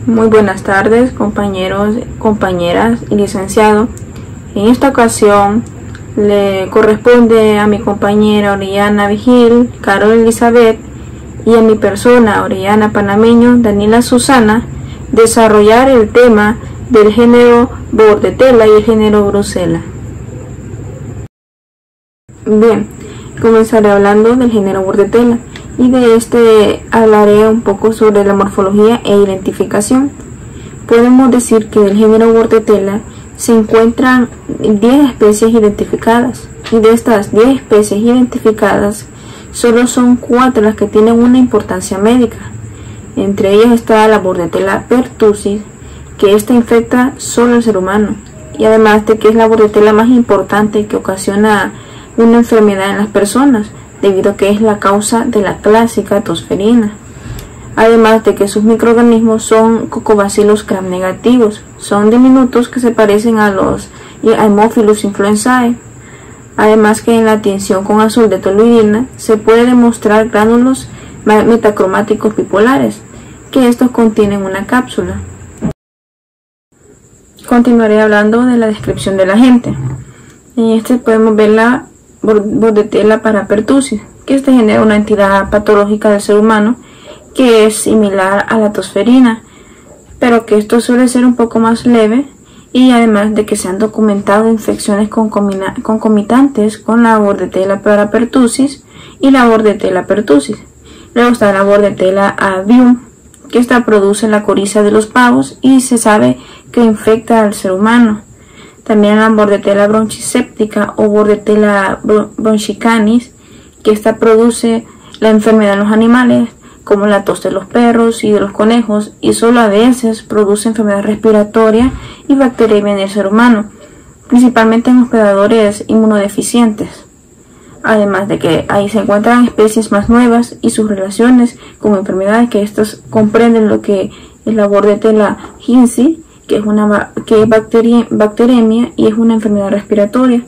Muy buenas tardes, compañeros, compañeras y licenciado. En esta ocasión le corresponde a mi compañera Oriana Vigil, Carol Elizabeth, y a mi persona, Oriana Panameño, Daniela Susana, desarrollar el tema del género bordetela y el género Brucella. Bien, comenzaré hablando del género bordetela y de este hablaré un poco sobre la morfología e identificación. Podemos decir que del género bordetela se encuentran 10 especies identificadas, y de estas 10 especies identificadas solo son 4 las que tienen una importancia médica. Entre ellas está la bordetela pertussis, que esta infecta solo al ser humano, y además de que es la bordetela más importante que ocasiona una enfermedad en las personas, debido a que es la causa de la clásica tosferina. Además de que sus microorganismos son cocobacilos gram negativos, son diminutos que se parecen a los Haemophilus influenzae. Además que en la tinción con azul de toluidina se puede demostrar gránulos metacromáticos bipolares, que estos contienen una cápsula. Continuaré hablando de la descripción del agente. En este podemos ver la bordetela parapertussis, que genera una entidad patológica del ser humano que es similar a la tosferina, pero que esto suele ser un poco más leve, y además de que se han documentado infecciones concomitantes con la bordetela parapertussis y la bordetela pertussis. Luego está la bordetela avium, que esta produce la coriza de los pavos y se sabe que infecta al ser humano. También la bordetela bronchiséptica o bordetela bronchicanis, que esta produce la enfermedad en los animales, como la tos de los perros y de los conejos, y solo a veces produce enfermedad respiratoria y bacteriemia en el ser humano, principalmente en hospedadores inmunodeficientes. Además de que ahí se encuentran especies más nuevas y sus relaciones con enfermedades, que estas comprenden lo que es la bordetela Hinzi, que es bacteriemia y es una enfermedad respiratoria.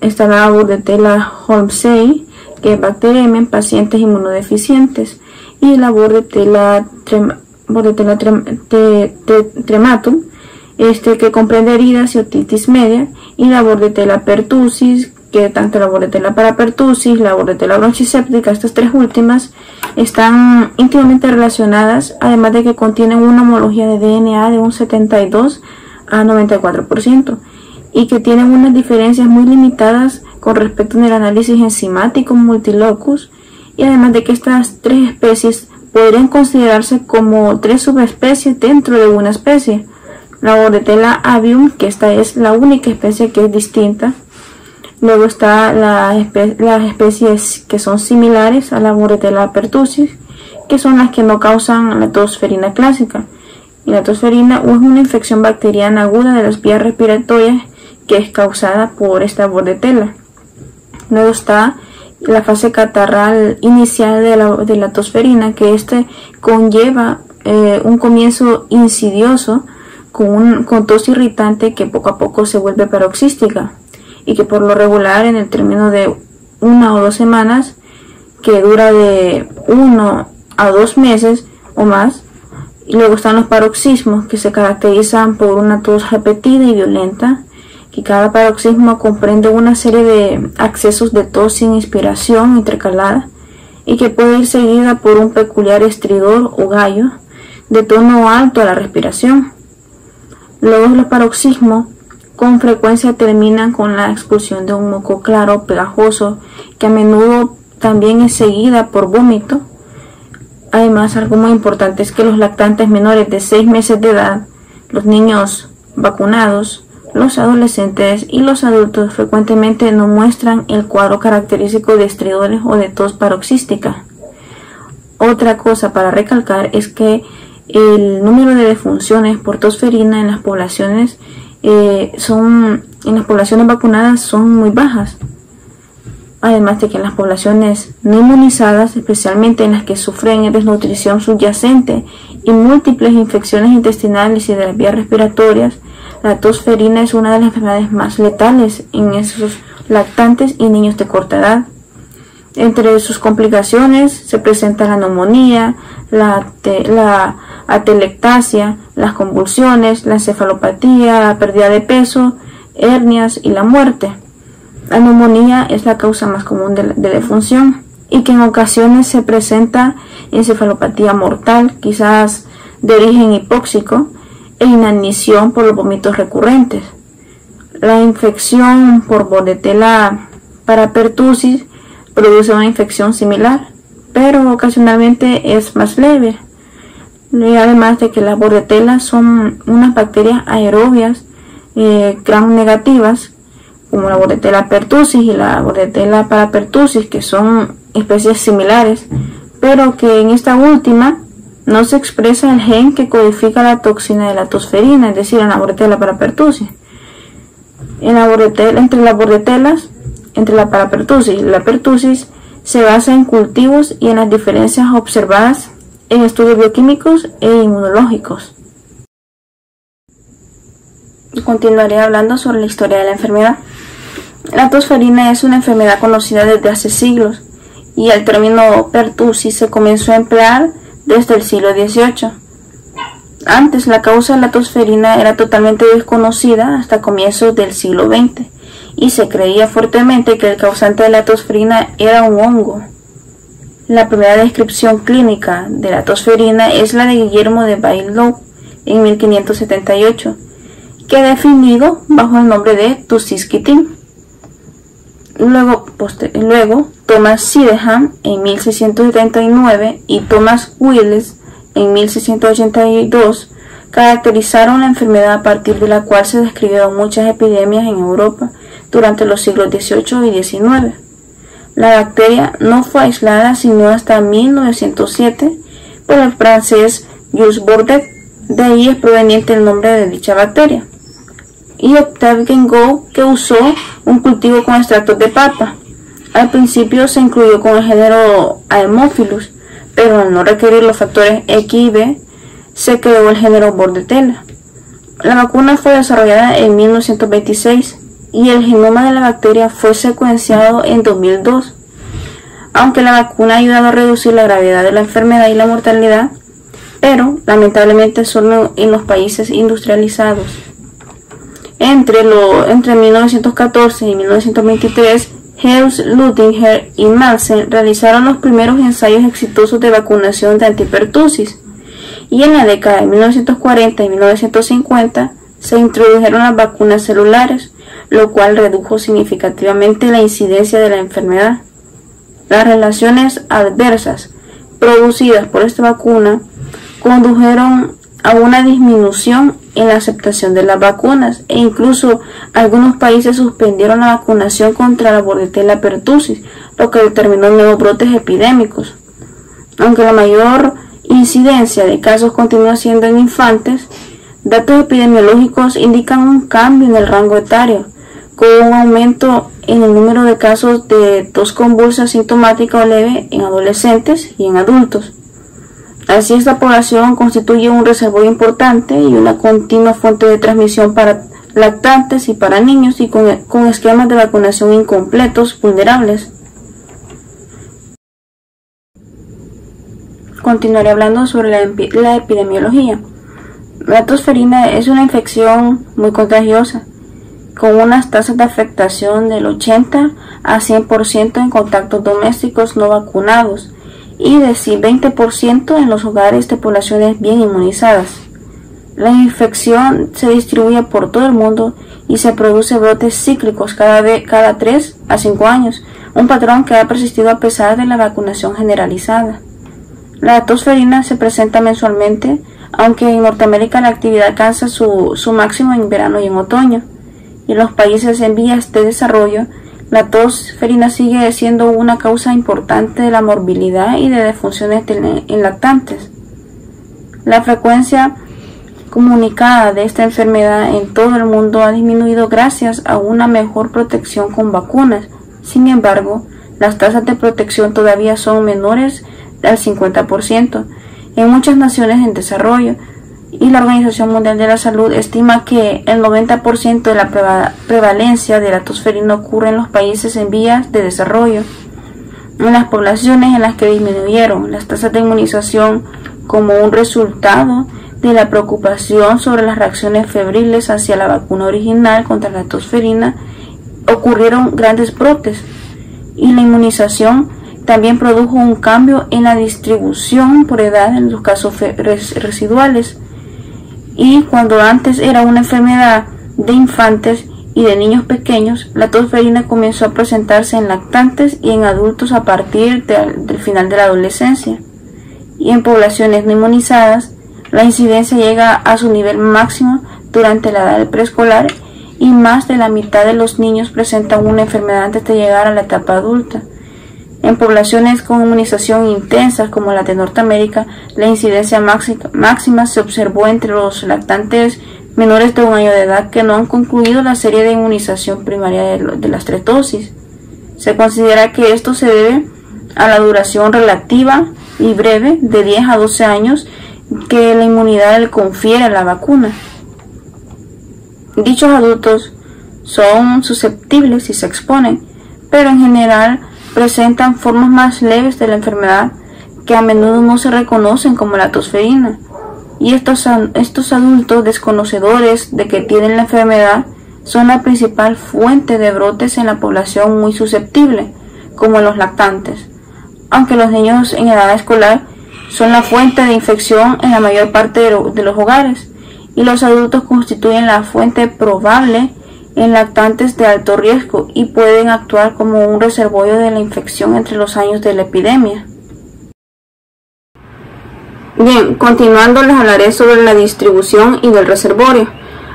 Está la bordetela Holmesii, que es bacteriemia en pacientes inmunodeficientes, y la bordetela trematum, que comprende heridas y otitis media, y la bordetela pertussis, que tanto la bordetela parapertussis, la bordetela bronchiséptica, estas tres últimas están íntimamente relacionadas, además de que contienen una homología de DNA de un 72 a 94%, y que tienen unas diferencias muy limitadas con respecto al análisis enzimático multilocus, y además de que estas tres especies podrían considerarse como 3 subespecies dentro de una especie. La bordetela avium, que esta es la única especie que es distinta. Luego está las especies que son similares a la bordetela pertussis, que son las que no causan la tosferina clásica. Y la tosferina es una infección bacteriana aguda de las vías respiratorias que es causada por esta bordetela. Luego está la fase catarral inicial de la tosferina, que conlleva un comienzo insidioso con tos irritante que poco a poco se vuelve paroxística, y que por lo regular en el término de 1 o 2 semanas, que dura de 1 a 2 meses o más. Y luego están los paroxismos, que se caracterizan por una tos repetida y violenta, que cada paroxismo comprende una serie de accesos de tos sin inspiración intercalada, y que puede ir seguida por un peculiar estridor o gallo de tono alto a la respiración. Luego los paroxismos con frecuencia terminan con la expulsión de un moco claro, pegajoso, que a menudo también es seguida por vómito. Además, algo muy importante es que los lactantes menores de 6 meses de edad, los niños vacunados, los adolescentes y los adultos frecuentemente no muestran el cuadro característico de estridores o de tos paroxística. Otra cosa para recalcar es que el número de defunciones por tosferina en las poblaciones vacunadas son muy bajas. Además de que en las poblaciones no inmunizadas, especialmente en las que sufren desnutrición subyacente y múltiples infecciones intestinales y de las vías respiratorias, la tosferina es una de las enfermedades más letales en esos lactantes y niños de corta edad. Entre sus complicaciones se presenta la neumonía, la atelectasia, las convulsiones, la encefalopatía, la pérdida de peso, hernias y la muerte. La neumonía es la causa más común de defunción y que en ocasiones se presenta encefalopatía mortal, quizás de origen hipóxico, e inanición por los vómitos recurrentes. La infección por Bordetella parapertussis produce una infección similar, pero ocasionalmente es más leve. Y además de que las bordetelas son unas bacterias aerobias gram negativas, como la Bordetella pertussis y la Bordetella parapertussis, que son especies similares, pero que en esta última no se expresa el gen que codifica la toxina de la tosferina, es decir, en la Bordetella parapertussis. Entre la parapertussis y la pertussis se basa en cultivos y en las diferencias observadas en estudios bioquímicos e inmunológicos. Continuaré hablando sobre la historia de la enfermedad. La tosferina es una enfermedad conocida desde hace siglos y el término pertussis se comenzó a emplear desde el siglo XVIII. Antes la causa de la tosferina era totalmente desconocida hasta comienzos del siglo XX y se creía fuertemente que el causante de la tosferina era un hongo. La primera descripción clínica de la tosferina es la de Guillermo de Bailleul en 1578, que ha definido bajo el nombre de Tussisquitin. Luego Thomas Sydenham en 1679 y Thomas Willis en 1682 caracterizaron la enfermedad a partir de la cual se describieron muchas epidemias en Europa durante los siglos XVIII y XIX. La bacteria no fue aislada sino hasta 1907 por el francés Jules Bordet, de ahí es proveniente el nombre de dicha bacteria, y Octave Gengot, que usó un cultivo con extractos de papa. Al principio se incluyó con el género Haemophilus, pero al no requerir los factores X y B, se creó el género Bordetella. La vacuna fue desarrollada en 1926 y el genoma de la bacteria fue secuenciado en 2002. Aunque la vacuna ha ayudado a reducir la gravedad de la enfermedad y la mortalidad, pero lamentablemente solo en los países industrializados. Entre 1914 y 1923, Heuss, Luttinger y Madsen realizaron los primeros ensayos exitosos de vacunación de antipertussis, y en la década de 1940 y 1950 se introdujeron las vacunas celulares, lo cual redujo significativamente la incidencia de la enfermedad. Las relaciones adversas producidas por esta vacuna condujeron a una disminución en la aceptación de las vacunas e incluso algunos países suspendieron la vacunación contra la Bordetella pertussis, lo que determinó nuevos brotes epidémicos. Aunque la mayor incidencia de casos continúa siendo en infantes, datos epidemiológicos indican un cambio en el rango etario, con un aumento en el número de casos de tos convulsa sintomática o leve en adolescentes y en adultos. Así, esta población constituye un reservorio importante y una continua fuente de transmisión para lactantes y para niños y con esquemas de vacunación incompletos vulnerables. Continuaré hablando sobre la epidemiología. La tosferina es una infección muy contagiosa, con unas tasas de afectación del 80 a 100% en contactos domésticos no vacunados y de 20% en los hogares de poblaciones bien inmunizadas. La infección se distribuye por todo el mundo y se produce brotes cíclicos cada 3 a 5 años, un patrón que ha persistido a pesar de la vacunación generalizada. La tosferina se presenta mensualmente, aunque en Norteamérica la actividad alcanza su máximo en verano y en otoño. Y en los países en vías de desarrollo, la tosferina sigue siendo una causa importante de la morbilidad y de defunciones en lactantes. La frecuencia comunicada de esta enfermedad en todo el mundo ha disminuido gracias a una mejor protección con vacunas. Sin embargo, las tasas de protección todavía son menores al 50% en muchas naciones en desarrollo, y la Organización Mundial de la Salud estima que el 90% de la prevalencia de la tosferina ocurre en los países en vías de desarrollo. En las poblaciones en las que disminuyeron las tasas de inmunización como un resultado de la preocupación sobre las reacciones febriles hacia la vacuna original contra la tosferina, ocurrieron grandes brotes, y la inmunización también produjo un cambio en la distribución por edad en los casos residuales. Y cuando antes era una enfermedad de infantes y de niños pequeños, la tosferina comenzó a presentarse en lactantes y en adultos a partir del final de la adolescencia. Y en poblaciones no inmunizadas, la incidencia llega a su nivel máximo durante la edad preescolar, y más de la mitad de los niños presentan una enfermedad antes de llegar a la etapa adulta. En poblaciones con inmunización intensa como la de Norteamérica, la incidencia máxima se observó entre los lactantes menores de 1 año de edad que no han concluido la serie de inmunización primaria de las 3 dosis. Se considera que esto se debe a la duración relativa y breve de 10 a 12 años que la inmunidad le confiere a la vacuna. Dichos adultos son susceptibles si se exponen, pero en general presentan formas más leves de la enfermedad que a menudo no se reconocen como la tosferina, y estos adultos desconocedores de que tienen la enfermedad son la principal fuente de brotes en la población muy susceptible, como los lactantes, aunque los niños en edad escolar son la fuente de infección en la mayor parte de los hogares, y los adultos constituyen la fuente probable en lactantes de alto riesgo y pueden actuar como un reservorio de la infección entre los años de la epidemia. Bien, continuando les hablaré sobre la distribución y del reservorio.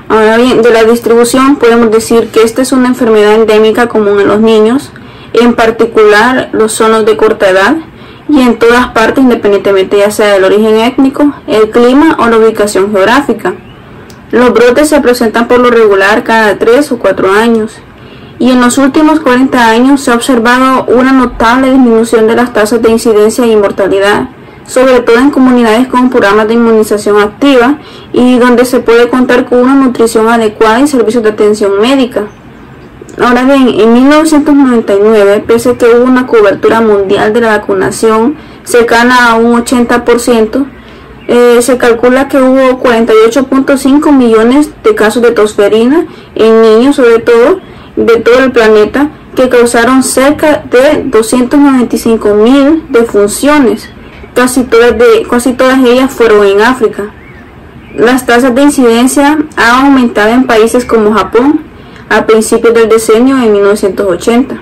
Ahora bien, de la distribución podemos decir que esta es una enfermedad endémica común en los niños, en particular los zonos de corta edad, y en todas partes independientemente ya sea del origen étnico, el clima o la ubicación geográfica. Los brotes se presentan por lo regular cada 3 o 4 años, y en los últimos 40 años se ha observado una notable disminución de las tasas de incidencia y mortalidad, sobre todo en comunidades con programas de inmunización activa y donde se puede contar con una nutrición adecuada y servicios de atención médica. Ahora bien, en 1999, pese a que hubo una cobertura mundial de la vacunación cercana a un 80%, se calcula que hubo 48.5 millones de casos de tosferina en niños, sobre todo, de todo el planeta, que causaron cerca de 295.000 defunciones. Casi todas ellas fueron en África. Las tasas de incidencia han aumentado en países como Japón a principios del decenio de 1980,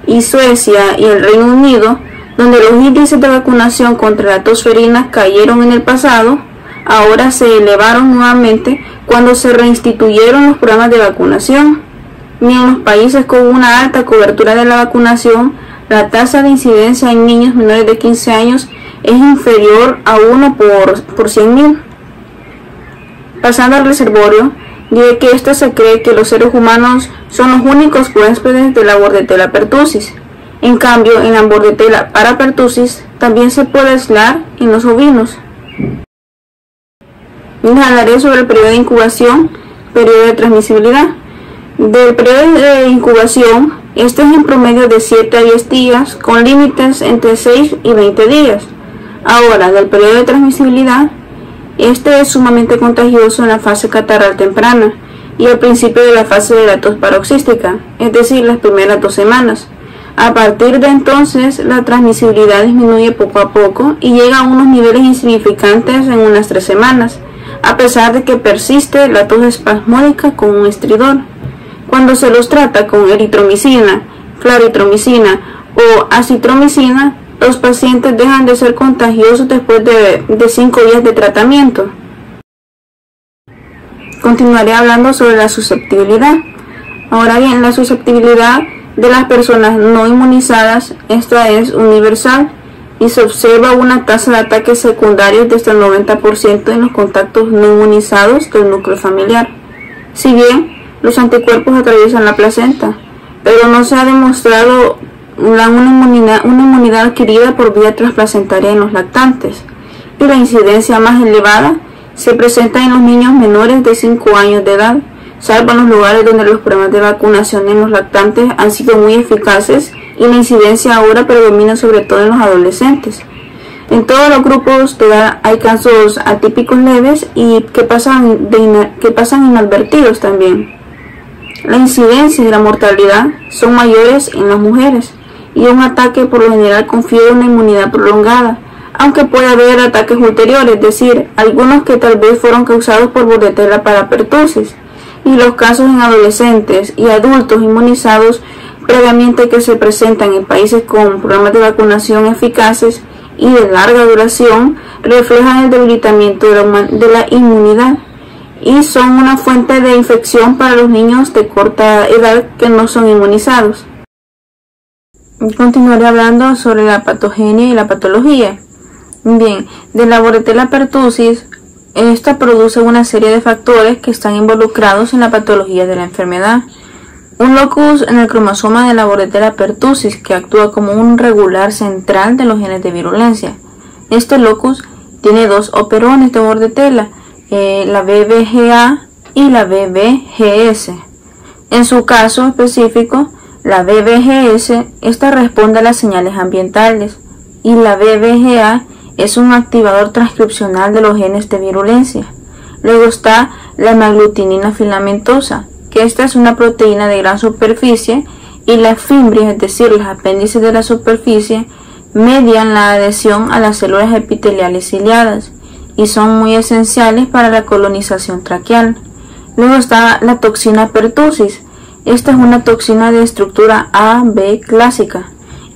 y Suecia y el Reino Unido, donde los índices de vacunación contra la tosferina cayeron en el pasado, ahora se elevaron nuevamente cuando se reinstituyeron los programas de vacunación. Y en los países con una alta cobertura de la vacunación, la tasa de incidencia en niños menores de 15 años es inferior a 1 por 100.000. Pasando al reservorio, diré que esto se cree que los seres humanos son los únicos huéspedes de la Bordetella pertussis. En cambio, en la Bordetella parapertussis también se puede aislar en los ovinos. Les hablaré sobre el periodo de incubación, periodo de transmisibilidad. Del periodo de incubación, este es en promedio de 7 a 10 días, con límites entre 6 y 20 días. Ahora, del periodo de transmisibilidad, este es sumamente contagioso en la fase catarral temprana y al principio de la fase de la tos paroxística, es decir, las primeras 2 semanas. A partir de entonces, la transmisibilidad disminuye poco a poco y llega a unos niveles insignificantes en unas 3 semanas, a pesar de que persiste la tos espasmódica con un estridor. Cuando se los trata con eritromicina, claritromicina o acitromicina, los pacientes dejan de ser contagiosos después de 5 días de tratamiento. Continuaré hablando sobre la susceptibilidad. Ahora bien, la susceptibilidad de las personas no inmunizadas, esta es universal y se observa una tasa de ataques secundarios de hasta el 90% en los contactos no inmunizados del núcleo familiar. Si bien los anticuerpos atraviesan la placenta, pero no se ha demostrado una inmunidad adquirida por vía transplacentaria en los lactantes, y la incidencia más elevada se presenta en los niños menores de 5 años de edad, salvo en los lugares donde los programas de vacunación en los lactantes han sido muy eficaces y la incidencia ahora predomina sobre todo en los adolescentes. En todos los grupos de edad hay casos atípicos leves y que pasan inadvertidos también. La incidencia y la mortalidad son mayores en las mujeres y un ataque por lo general confiere una inmunidad prolongada, aunque puede haber ataques ulteriores, es decir, algunos que tal vez fueron causados por bordetella parapertussis, y los casos en adolescentes y adultos inmunizados previamente que se presentan en países con programas de vacunación eficaces y de larga duración reflejan el debilitamiento de la inmunidad y son una fuente de infección para los niños de corta edad que no son inmunizados. Continuaré hablando sobre la patogenia y la patología. Bien, de la bordetella pertussis, esta produce una serie de factores que están involucrados en la patología de la enfermedad. Un locus en el cromosoma de la bordetella pertussis que actúa como un regular central de los genes de virulencia. Este locus tiene dos operones de bordetella, la BBGA y la BBGS. En su caso específico, la BBGS, esta responde a las señales ambientales y la BBGA es un activador transcripcional de los genes de virulencia. Luego está la hemaglutinina filamentosa, que esta es una proteína de gran superficie y las fimbrias, es decir, los apéndices de la superficie, median la adhesión a las células epiteliales ciliadas y son muy esenciales para la colonización traqueal. Luego está la toxina pertussis. Esta es una toxina de estructura A-B clásica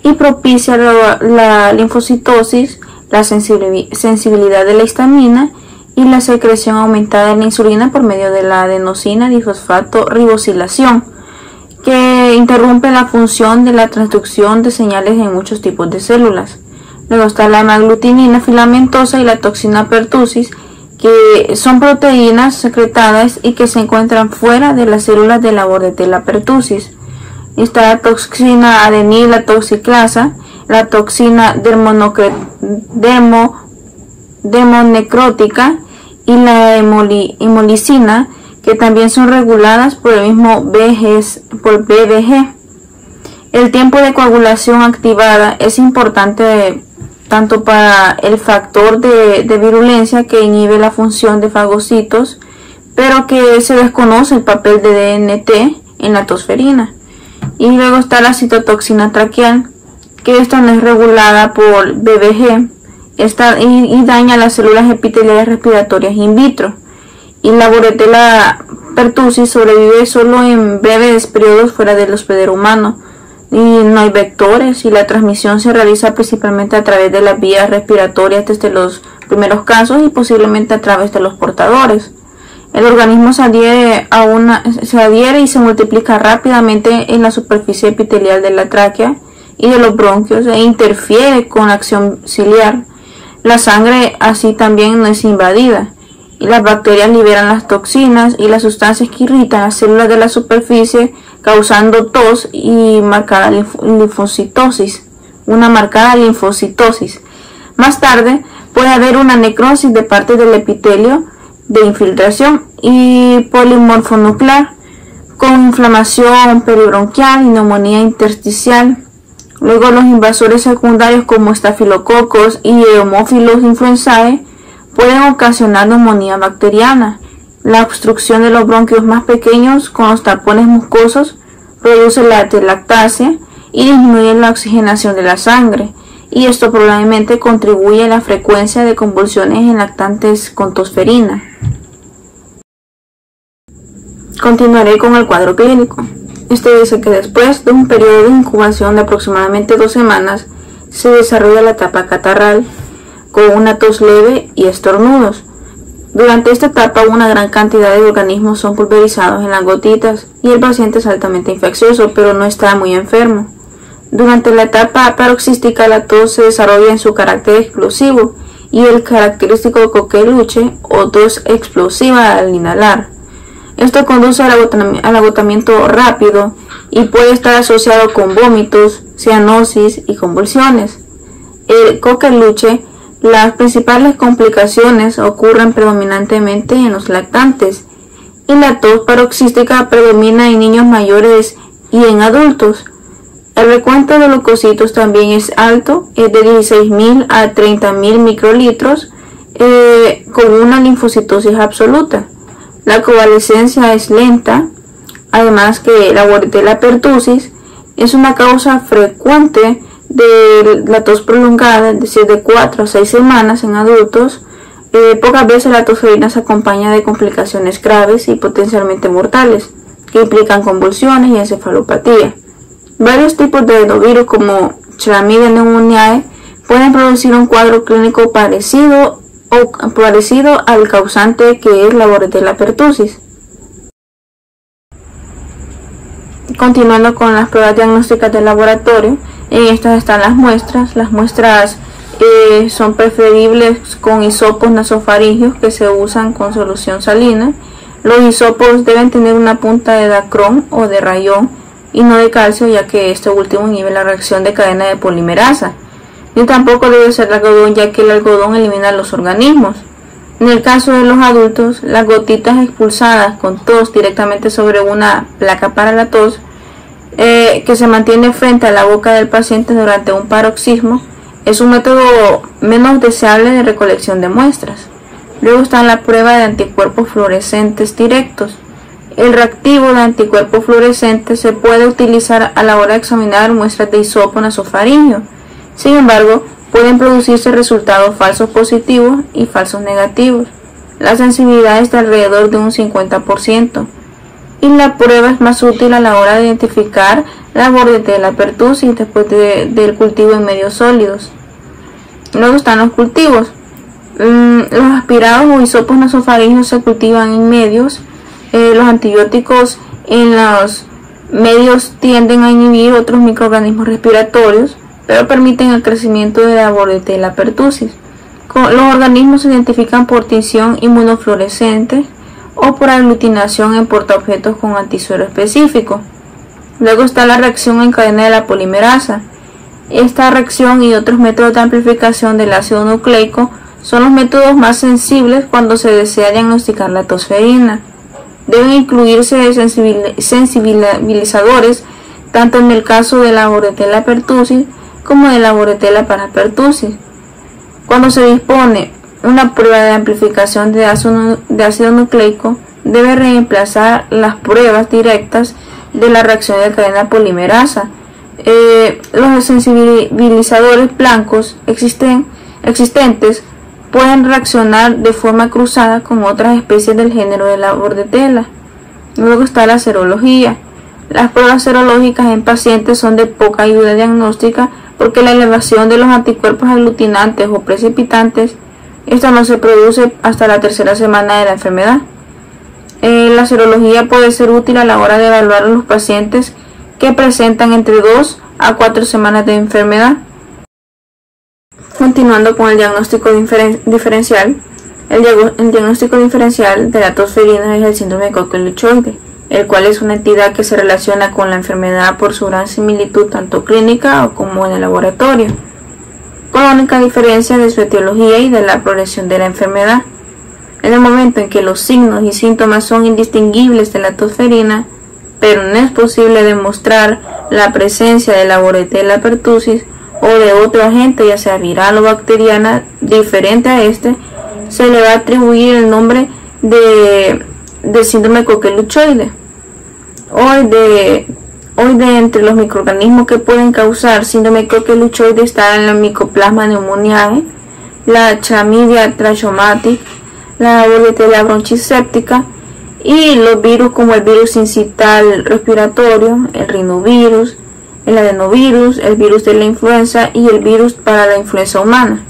y propicia la linfocitosis, la sensibilidad de la histamina y la secreción aumentada de la insulina por medio de la adenosina difosfato ribosilación, que interrumpe la función de la transducción de señales en muchos tipos de células. Luego está la hemaglutinina filamentosa y la toxina pertussis, que son proteínas secretadas y que se encuentran fuera de las células de la bordetella pertussis. Está la toxina adenila toxiclasa, la toxina dermonecrótica y la hemolicina, que también son reguladas por el mismo BBG. El tiempo de coagulación activada es importante tanto para el factor de virulencia que inhibe la función de fagocitos, pero que se desconoce el papel de DNT en la tosferina. Y luego está la citotoxina traqueal, que esta no es regulada por BBG y daña las células epiteliales respiratorias in vitro. Y la bordetella pertussis sobrevive solo en breves periodos fuera del hospedero humano y no hay vectores y la transmisión se realiza principalmente a través de las vías respiratorias desde los primeros casos y posiblemente a través de los portadores. El organismo se adhiere y se multiplica rápidamente en la superficie epitelial de la tráquea y de los bronquios e interfiere con la acción ciliar. La sangre así también no es invadida y las bacterias liberan las toxinas y las sustancias que irritan las células de la superficie, causando tos y marcada linfocitosis, Más tarde puede haber una necrosis de parte del epitelio de infiltración y polimorfonuclear con inflamación peribronquial y neumonía intersticial. Luego los invasores secundarios como estafilococos y Haemophilus influenzae pueden ocasionar neumonía bacteriana. La obstrucción de los bronquios más pequeños con los tapones mucosos produce la atelectasia y disminuye la oxigenación de la sangre, y esto probablemente contribuye a la frecuencia de convulsiones en lactantes con tosferina. Continuaré con el cuadro clínico. Este dice que después de un periodo de incubación de aproximadamente 2 semanas, se desarrolla la etapa catarral con una tos leve y estornudos. Durante esta etapa una gran cantidad de organismos son pulverizados en las gotitas y el paciente es altamente infeccioso, pero no está muy enfermo. Durante la etapa paroxística la tos se desarrolla en su carácter explosivo y el característico coqueluche o tos explosiva al inhalar. Esto conduce al agotamiento rápido y puede estar asociado con vómitos, cianosis y convulsiones. El coqueluche, las principales complicaciones ocurren predominantemente en los lactantes y la tos paroxística predomina en niños mayores y en adultos. El recuento de leucocitos también es alto, es de 16.000 a 30.000 microlitros, con una linfocitosis absoluta. La convalescencia es lenta, además que la Bordetella pertussis es una causa frecuente de la tos prolongada, es decir, de 4 a 6 semanas en adultos. Pocas veces la tosferina se acompaña de complicaciones graves y potencialmente mortales, que implican convulsiones y encefalopatía. Varios tipos de adenovirus como Chlamydia pneumoniae pueden producir un cuadro clínico parecido al causante que es la Bordetella pertussis. Continuando con las pruebas diagnósticas del laboratorio, en estas están las muestras. Las muestras son preferibles con hisopos nasofaringios que se usan con solución salina. Los hisopos deben tener una punta de dacrón o de rayón y no de calcio, ya que este último inhibe la reacción de cadena de polimerasa. Ni tampoco debe ser de algodón, ya que el algodón elimina los organismos. En el caso de los adultos, las gotitas expulsadas con tos directamente sobre una placa para la tos, que se mantiene frente a la boca del paciente durante un paroxismo, es un método menos deseable de recolección de muestras. Luego está la prueba de anticuerpos fluorescentes directos. El reactivo de anticuerpos fluorescentes se puede utilizar a la hora de examinar muestras de hisopo nasofaringeo. Sin embargo, pueden producirse resultados falsos positivos y falsos negativos. La sensibilidad es de alrededor de un 50%. Y la prueba es más útil a la hora de identificar la Bordetella pertussis después del cultivo en medios sólidos. Luego están los cultivos. Los aspirados o hisopos nasofaringeos se cultivan en medios. Los antibióticos en los medios tienden a inhibir otros microorganismos respiratorios, pero permiten el crecimiento de la Bordetella pertussis. Los organismos se identifican por tinción inmunofluorescente o por aglutinación en portaobjetos con antisuero específico. Luego está la reacción en cadena de la polimerasa. Esta reacción y otros métodos de amplificación del ácido nucleico son los métodos más sensibles cuando se desea diagnosticar la tosferina. Deben incluirse sensibilizadores tanto en el caso de la Bordetella pertussis como de la Bordetella parapertussis. Cuando se dispone una prueba de amplificación de ácido nucleico, debe reemplazar las pruebas directas de la reacción de cadena polimerasa. Los sensibilizadores blancos existentes pueden reaccionar de forma cruzada con otras especies del género de la Bordetella. Luego está la serología. Las pruebas serológicas en pacientes son de poca ayuda diagnóstica porque la elevación de los anticuerpos aglutinantes o precipitantes esta no se produce hasta la tercera semana de la enfermedad. La serología puede ser útil a la hora de evaluar a los pacientes que presentan entre 2 a 4 semanas de enfermedad. Continuando con el diagnóstico diferencial, el diagnóstico diferencial de la tosferina es el síndrome coqueluchoide, el cual es una entidad que se relaciona con la enfermedad por su gran similitud tanto clínica como en el laboratorio, con la única diferencia de su etiología y de la progresión de la enfermedad. En el momento en que los signos y síntomas son indistinguibles de la tosferina, pero no es posible demostrar la presencia de la Bordetella pertussis o de otro agente, ya sea viral o bacteriana, diferente a este, se le va a atribuir el nombre de síndrome coqueluchoide. Hoy de entre los microorganismos que pueden causar síndrome coqueluchoide está en la Mycoplasma pneumoniae, la Chlamydia trachomatis, la Bordetella bronchiséptica y los virus como el virus sincital respiratorio, el rinovirus, el adenovirus, el virus de la influenza y el virus para la influenza humana.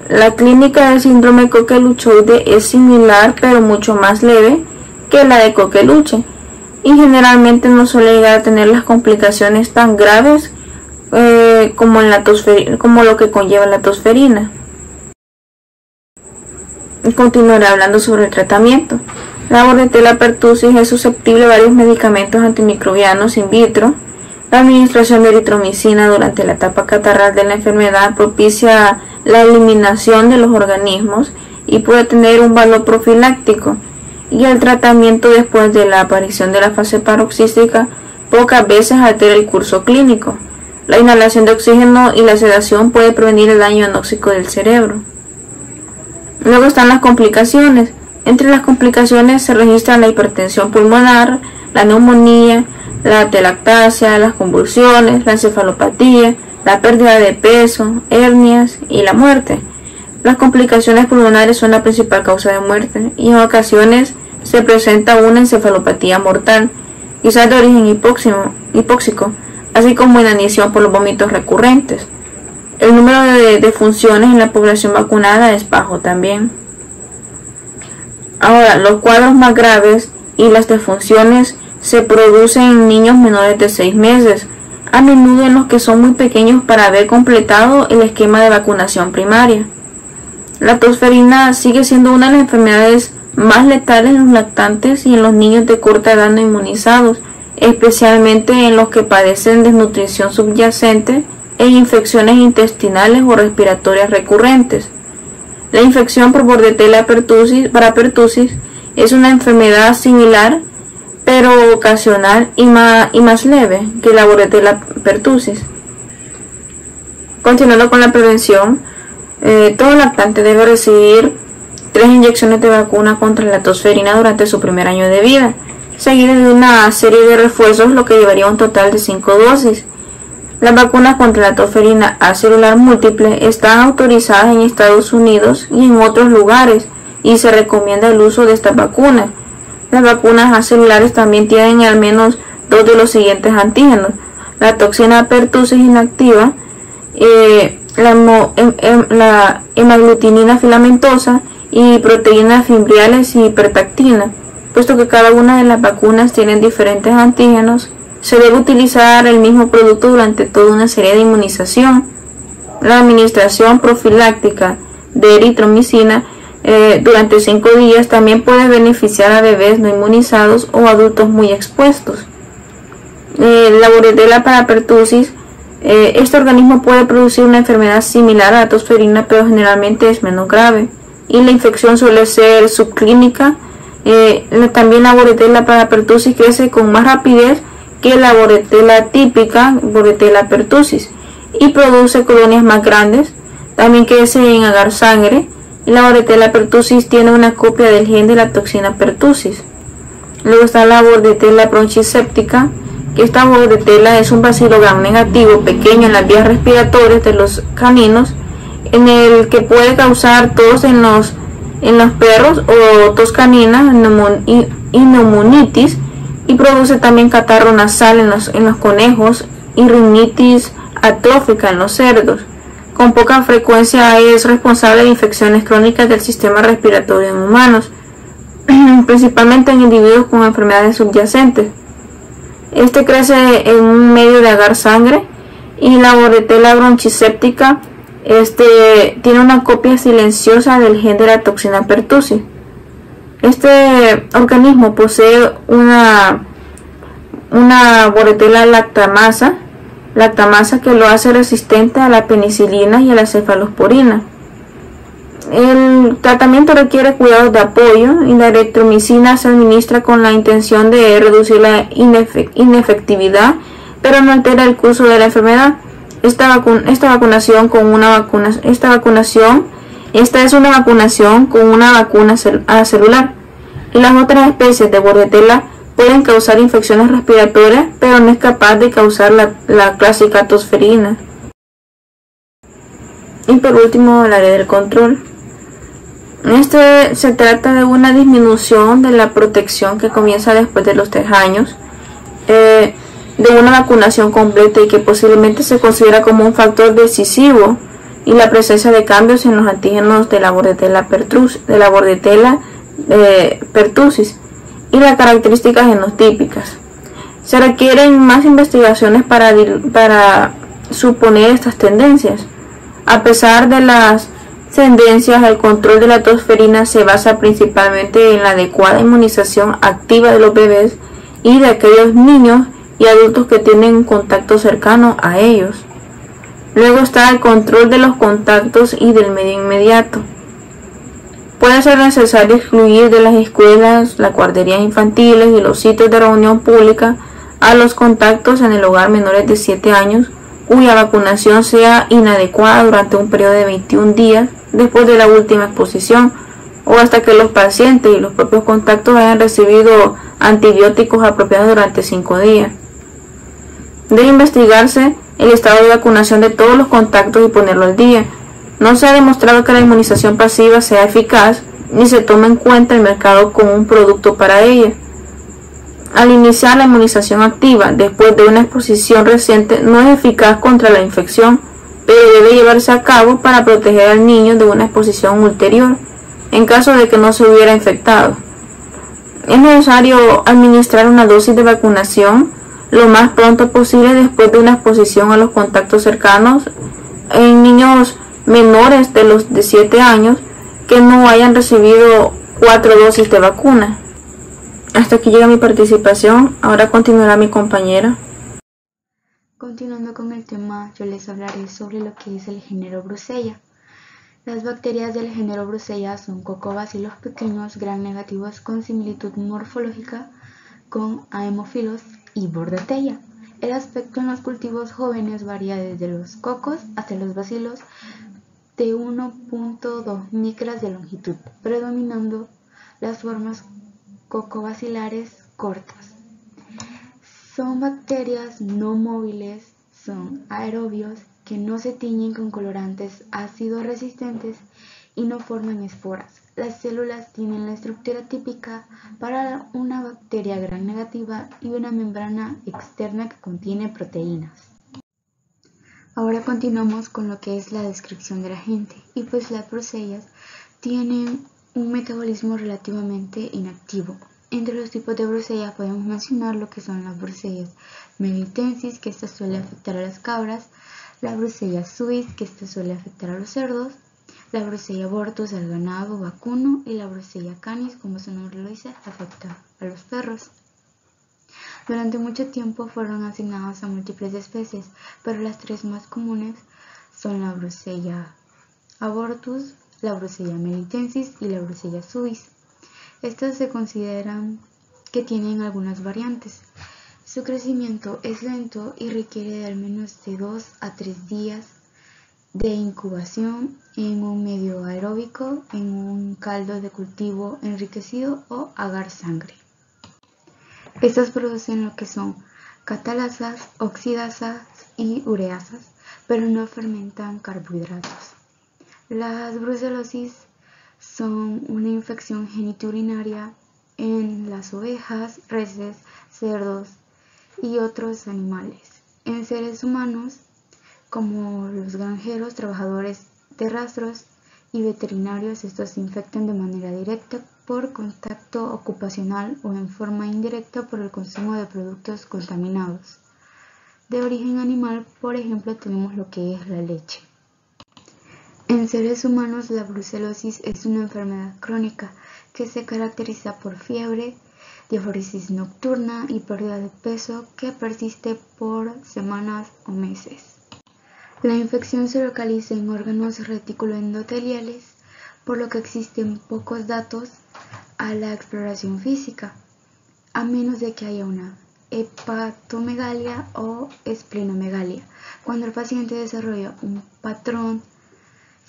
La clínica del síndrome coqueluchoide es similar pero mucho más leve que la de coqueluche y generalmente no suele llegar a tener las complicaciones tan graves como lo que conlleva la tosferina. Continuaré hablando sobre el tratamiento. La Bordetella pertussis es susceptible a varios medicamentos antimicrobianos in vitro. La administración de eritromicina durante la etapa catarral de la enfermedad propicia la eliminación de los organismos y puede tener un valor profiláctico. Y el tratamiento después de la aparición de la fase paroxística pocas veces altera el curso clínico. La inhalación de oxígeno y la sedación puede prevenir el daño anóxico del cerebro. Luego están las complicaciones. Entre las complicaciones se registran la hipertensión pulmonar, la neumonía, la atelectasia, las convulsiones, la encefalopatía, la pérdida de peso, hernias y la muerte. Las complicaciones pulmonares son la principal causa de muerte y en ocasiones se presenta una encefalopatía mortal, quizás de origen hipóxico, así como inanición por los vómitos recurrentes. El número de defunciones en la población vacunada es bajo también. Ahora, los cuadros más graves y las defunciones se producen en niños menores de 6 meses, a menudo en los que son muy pequeños para haber completado el esquema de vacunación primaria. La tosferina sigue siendo una de las enfermedades más letales en los lactantes y en los niños de corta edad no inmunizados, especialmente en los que padecen desnutrición subyacente e infecciones intestinales o respiratorias recurrentes. La infección por Bordetella pertussis es una enfermedad similar pero ocasional y más leve que la Bordetella pertussis. Continuando con la prevención, todo lactante debe recibir 3 inyecciones de vacuna contra la tosferina durante su primer año de vida, seguido de una serie de refuerzos, lo que llevaría a un total de 5 dosis. Las vacunas contra la tosferina acelular múltiple están autorizadas en Estados Unidos y en otros lugares y se recomienda el uso de estas vacunas. Las vacunas acelulares también tienen al menos 2 de los siguientes antígenos: la toxina pertussis inactiva, la hemaglutinina filamentosa y proteínas fimbriales y hipertactina. Puesto que cada una de las vacunas tienen diferentes antígenos, se debe utilizar el mismo producto durante toda una serie de inmunización. La administración profiláctica de eritromicina durante 5 días también puede beneficiar a bebés no inmunizados o adultos muy expuestos. La Bordetella pertussis, este organismo puede producir una enfermedad similar a la tosferina, pero generalmente es menos grave y la infección suele ser subclínica. También la Bordetella pertussis crece con más rapidez que la Bordetella típica, Bordetella pertussis, y produce colonias más grandes. También crece en agar sangre, y la Bordetella pertussis tiene una copia del gen de la toxina pertussis. Luego está la Bordetella bronchiséptica, que esta Bordetella es un bacilo gram negativo pequeño en las vías respiratorias de los caninos, en el que puede causar tos en los perros o tos canina y neumonitis, y produce también catarro nasal en los conejos y rinitis atrófica en los cerdos. Con poca frecuencia es responsable de infecciones crónicas del sistema respiratorio en humanos, principalmente en individuos con enfermedades subyacentes. Este crece en un medio de agar sangre, y la Bordetella bronchiséptica tiene una copia silenciosa del gen de la toxina pertussis. Este organismo posee una Bordetella lactamasa que lo hace resistente a la penicilina y a la cefalosporina. El tratamiento requiere cuidados de apoyo y la eritromicina se administra con la intención de reducir la inefectividad, pero no altera el curso de la enfermedad. Esta es una vacunación con una vacuna celular. Las otras especies de Bordetella pueden causar infecciones respiratorias, pero no es capaz de causar la clásica tosferina. Y por último, el área del control. Se trata de una disminución de la protección que comienza después de los 3 años, de una vacunación completa y que posiblemente se considera como un factor decisivo, y la presencia de cambios en los antígenos de la Bordetella pertussis y las características genotípicas. Se requieren más investigaciones para suponer estas tendencias. A pesar de las tendencias, el control de la tosferina se basa principalmente en la adecuada inmunización activa de los bebés y de aquellos niños y adultos que tienen un contacto cercano a ellos. Luego está el control de los contactos y del medio inmediato. Puede ser necesario excluir de las escuelas, las guarderías infantiles y los sitios de reunión pública a los contactos en el hogar menores de 7 años cuya vacunación sea inadecuada durante un periodo de 21 días después de la última exposición o hasta que los pacientes y los propios contactos hayan recibido antibióticos apropiados durante 5 días. Debe investigarse el estado de vacunación de todos los contactos y ponerlo al día. No se ha demostrado que la inmunización pasiva sea eficaz ni se toma en cuenta el mercado como un producto para ella. Al iniciar la inmunización activa después de una exposición reciente no es eficaz contra la infección, pero debe llevarse a cabo para proteger al niño de una exposición ulterior, en caso de que no se hubiera infectado. Es necesario administrar una dosis de vacunación lo más pronto posible después de una exposición a los contactos cercanos en niños menores de los de 7 años que no hayan recibido 4 dosis de vacuna. Hasta aquí llega mi participación, ahora continuará mi compañera. Continuando con el tema, yo les hablaré sobre lo que es el género Brucella. Las bacterias del género Brucella son cocobacilos pequeños gram negativos con similitud morfológica con Haemophilus y Bordetella. El aspecto en los cultivos jóvenes varía desde los cocos hasta los bacilos de 1.2 micras de longitud, predominando las formas cocobacilares cortas. Son bacterias no móviles, son aerobios que no se tiñen con colorantes ácido resistentes y no forman esporas. Las células tienen la estructura típica para una bacteria gram negativa y una membrana externa que contiene proteínas. Ahora continuamos con lo que es la descripción del agente, y pues las brucellas tienen un metabolismo relativamente inactivo. Entre los tipos de brucella podemos mencionar lo que son las brucellas melitensis, que esta suele afectar a las cabras, la brucella suis, que esta suele afectar a los cerdos, la brucella abortus al ganado vacuno y la brucella canis, como su nombre lo dice, afecta a los perros. Durante mucho tiempo fueron asignadas a múltiples especies, pero las 3 más comunes son la brucella abortus, la brucella melitensis y la brucella suis. Estas se consideran que tienen algunas variantes. Su crecimiento es lento y requiere de al menos de 2 a 3 días de incubación en un medio aeróbico, en un caldo de cultivo enriquecido o agar sangre. Estas producen lo que son catalasas, oxidasas y ureasas, pero no fermentan carbohidratos. Las brucelosis son una infección genitourinaria en las ovejas, reses, cerdos y otros animales. En seres humanos, como los granjeros, trabajadores de rastros y veterinarios, estos se infectan de manera directa por contacto ocupacional o en forma indirecta por el consumo de productos contaminados. De origen animal, por ejemplo, tenemos lo que es la leche. En seres humanos, la brucelosis es una enfermedad crónica que se caracteriza por fiebre, diaforesis nocturna y pérdida de peso que persiste por semanas o meses. La infección se localiza en órganos reticuloendoteliales, por lo que existen pocos datos a la exploración física, a menos de que haya una hepatomegalia o esplenomegalia, cuando el paciente desarrolla un patrón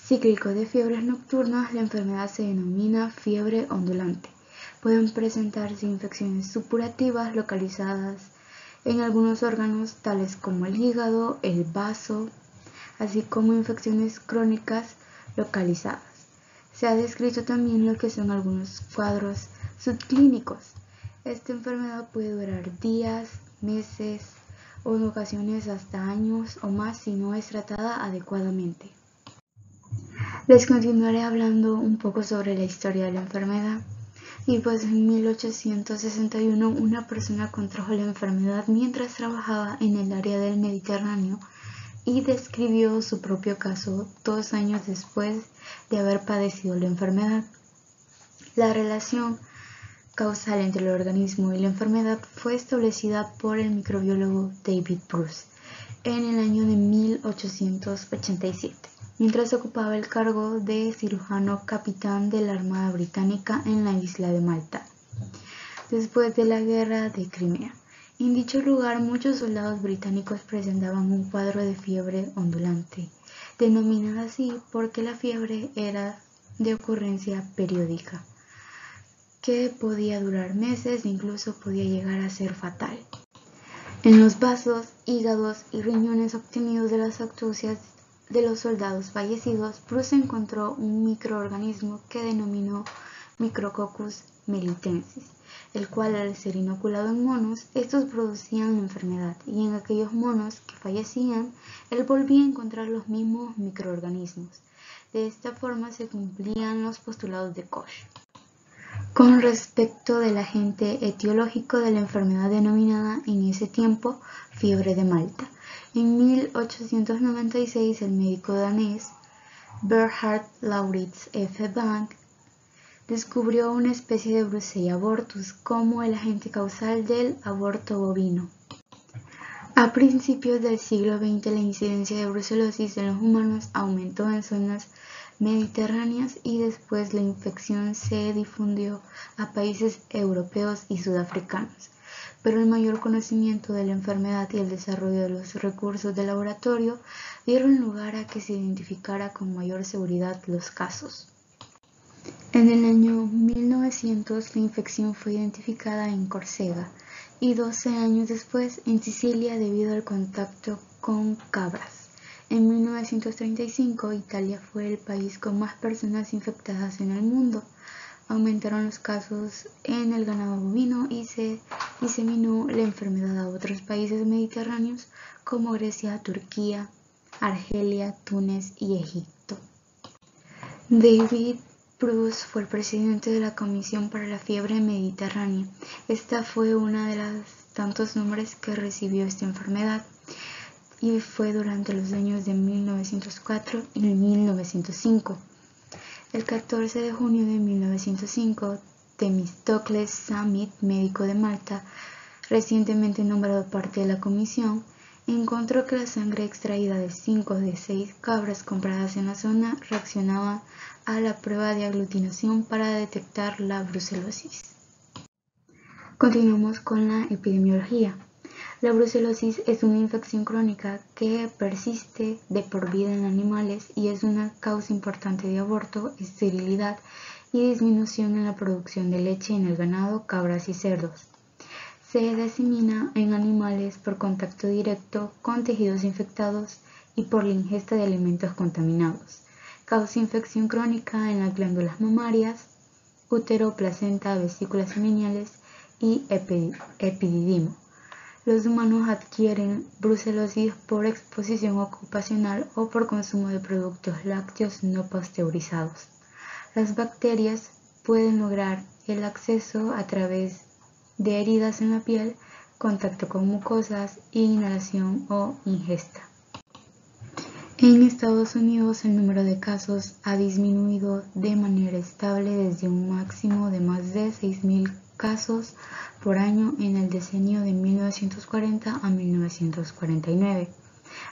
cíclico de fiebres nocturnas. La enfermedad se denomina fiebre ondulante. Pueden presentarse infecciones supurativas localizadas en algunos órganos tales como el hígado, el vaso, así como infecciones crónicas localizadas. Se ha descrito también lo que son algunos cuadros subclínicos. Esta enfermedad puede durar días, meses o en ocasiones hasta años o más si no es tratada adecuadamente. Les continuaré hablando un poco sobre la historia de la enfermedad. Y pues en 1861 una persona contrajo la enfermedad mientras trabajaba en el área del Mediterráneo y describió su propio caso 2 años después de haber padecido la enfermedad. La relación causal entre el organismo y la enfermedad fue establecida por el microbiólogo David Bruce en el año de 1887, mientras ocupaba el cargo de cirujano capitán de la Armada Británica en la isla de Malta, después de la Guerra de Crimea. En dicho lugar, muchos soldados británicos presentaban un cuadro de fiebre ondulante, denominada así porque la fiebre era de ocurrencia periódica, que podía durar meses e incluso podía llegar a ser fatal. En los vasos, hígados y riñones obtenidos de las autopsias de los soldados fallecidos, Bruce encontró un microorganismo que denominó Micrococcus melitensis, el cual al ser inoculado en monos, estos producían la enfermedad, y en aquellos monos que fallecían, él volvía a encontrar los mismos microorganismos. De esta forma se cumplían los postulados de Koch. Con respecto del agente etiológico de la enfermedad denominada en ese tiempo fiebre de Malta, en 1896 el médico danés Bernhard Lauritz F. Bank descubrió una especie de Brucella abortus como el agente causal del aborto bovino. A principios del siglo XX la incidencia de brucelosis en los humanos aumentó en zonas mediterráneas y después la infección se difundió a países europeos y sudafricanos, pero el mayor conocimiento de la enfermedad y el desarrollo de los recursos de laboratorio dieron lugar a que se identificara con mayor seguridad los casos. En el año 1900 la infección fue identificada en Córcega y 12 años después en Sicilia debido al contacto con cabras. En 1935 Italia fue el país con más personas infectadas en el mundo. Aumentaron los casos en el ganado bovino y se diseminó la enfermedad a otros países mediterráneos como Grecia, Turquía, Argelia, Túnez y Egipto. David Bruce fue el presidente de la Comisión para la Fiebre Mediterránea. Esta fue una de los tantos nombres que recibió esta enfermedad y fue durante los años de 1904 y 1905. El 14 de junio de 1905, Themistocles Summit, médico de Malta, recientemente nombrado parte de la comisión, encontró que la sangre extraída de 5 de 6 cabras compradas en la zona reaccionaba a la prueba de aglutinación para detectar la brucelosis. Continuamos con la epidemiología. La brucelosis es una infección crónica que persiste de por vida en animales y es una causa importante de aborto, esterilidad y disminución en la producción de leche en el ganado, cabras y cerdos. Se disemina en animales por contacto directo con tejidos infectados y por la ingesta de alimentos contaminados. Causa infección crónica en las glándulas mamarias, útero, placenta, vesículas seminales y epididimo. Los humanos adquieren brucelosis por exposición ocupacional o por consumo de productos lácteos no pasteurizados. Las bacterias pueden lograr el acceso a través de heridas en la piel, contacto con mucosas, inhalación o ingesta. En Estados Unidos el número de casos ha disminuido de manera estable desde un máximo de más de 6.000 casos por año en el decenio de 1940 a 1949,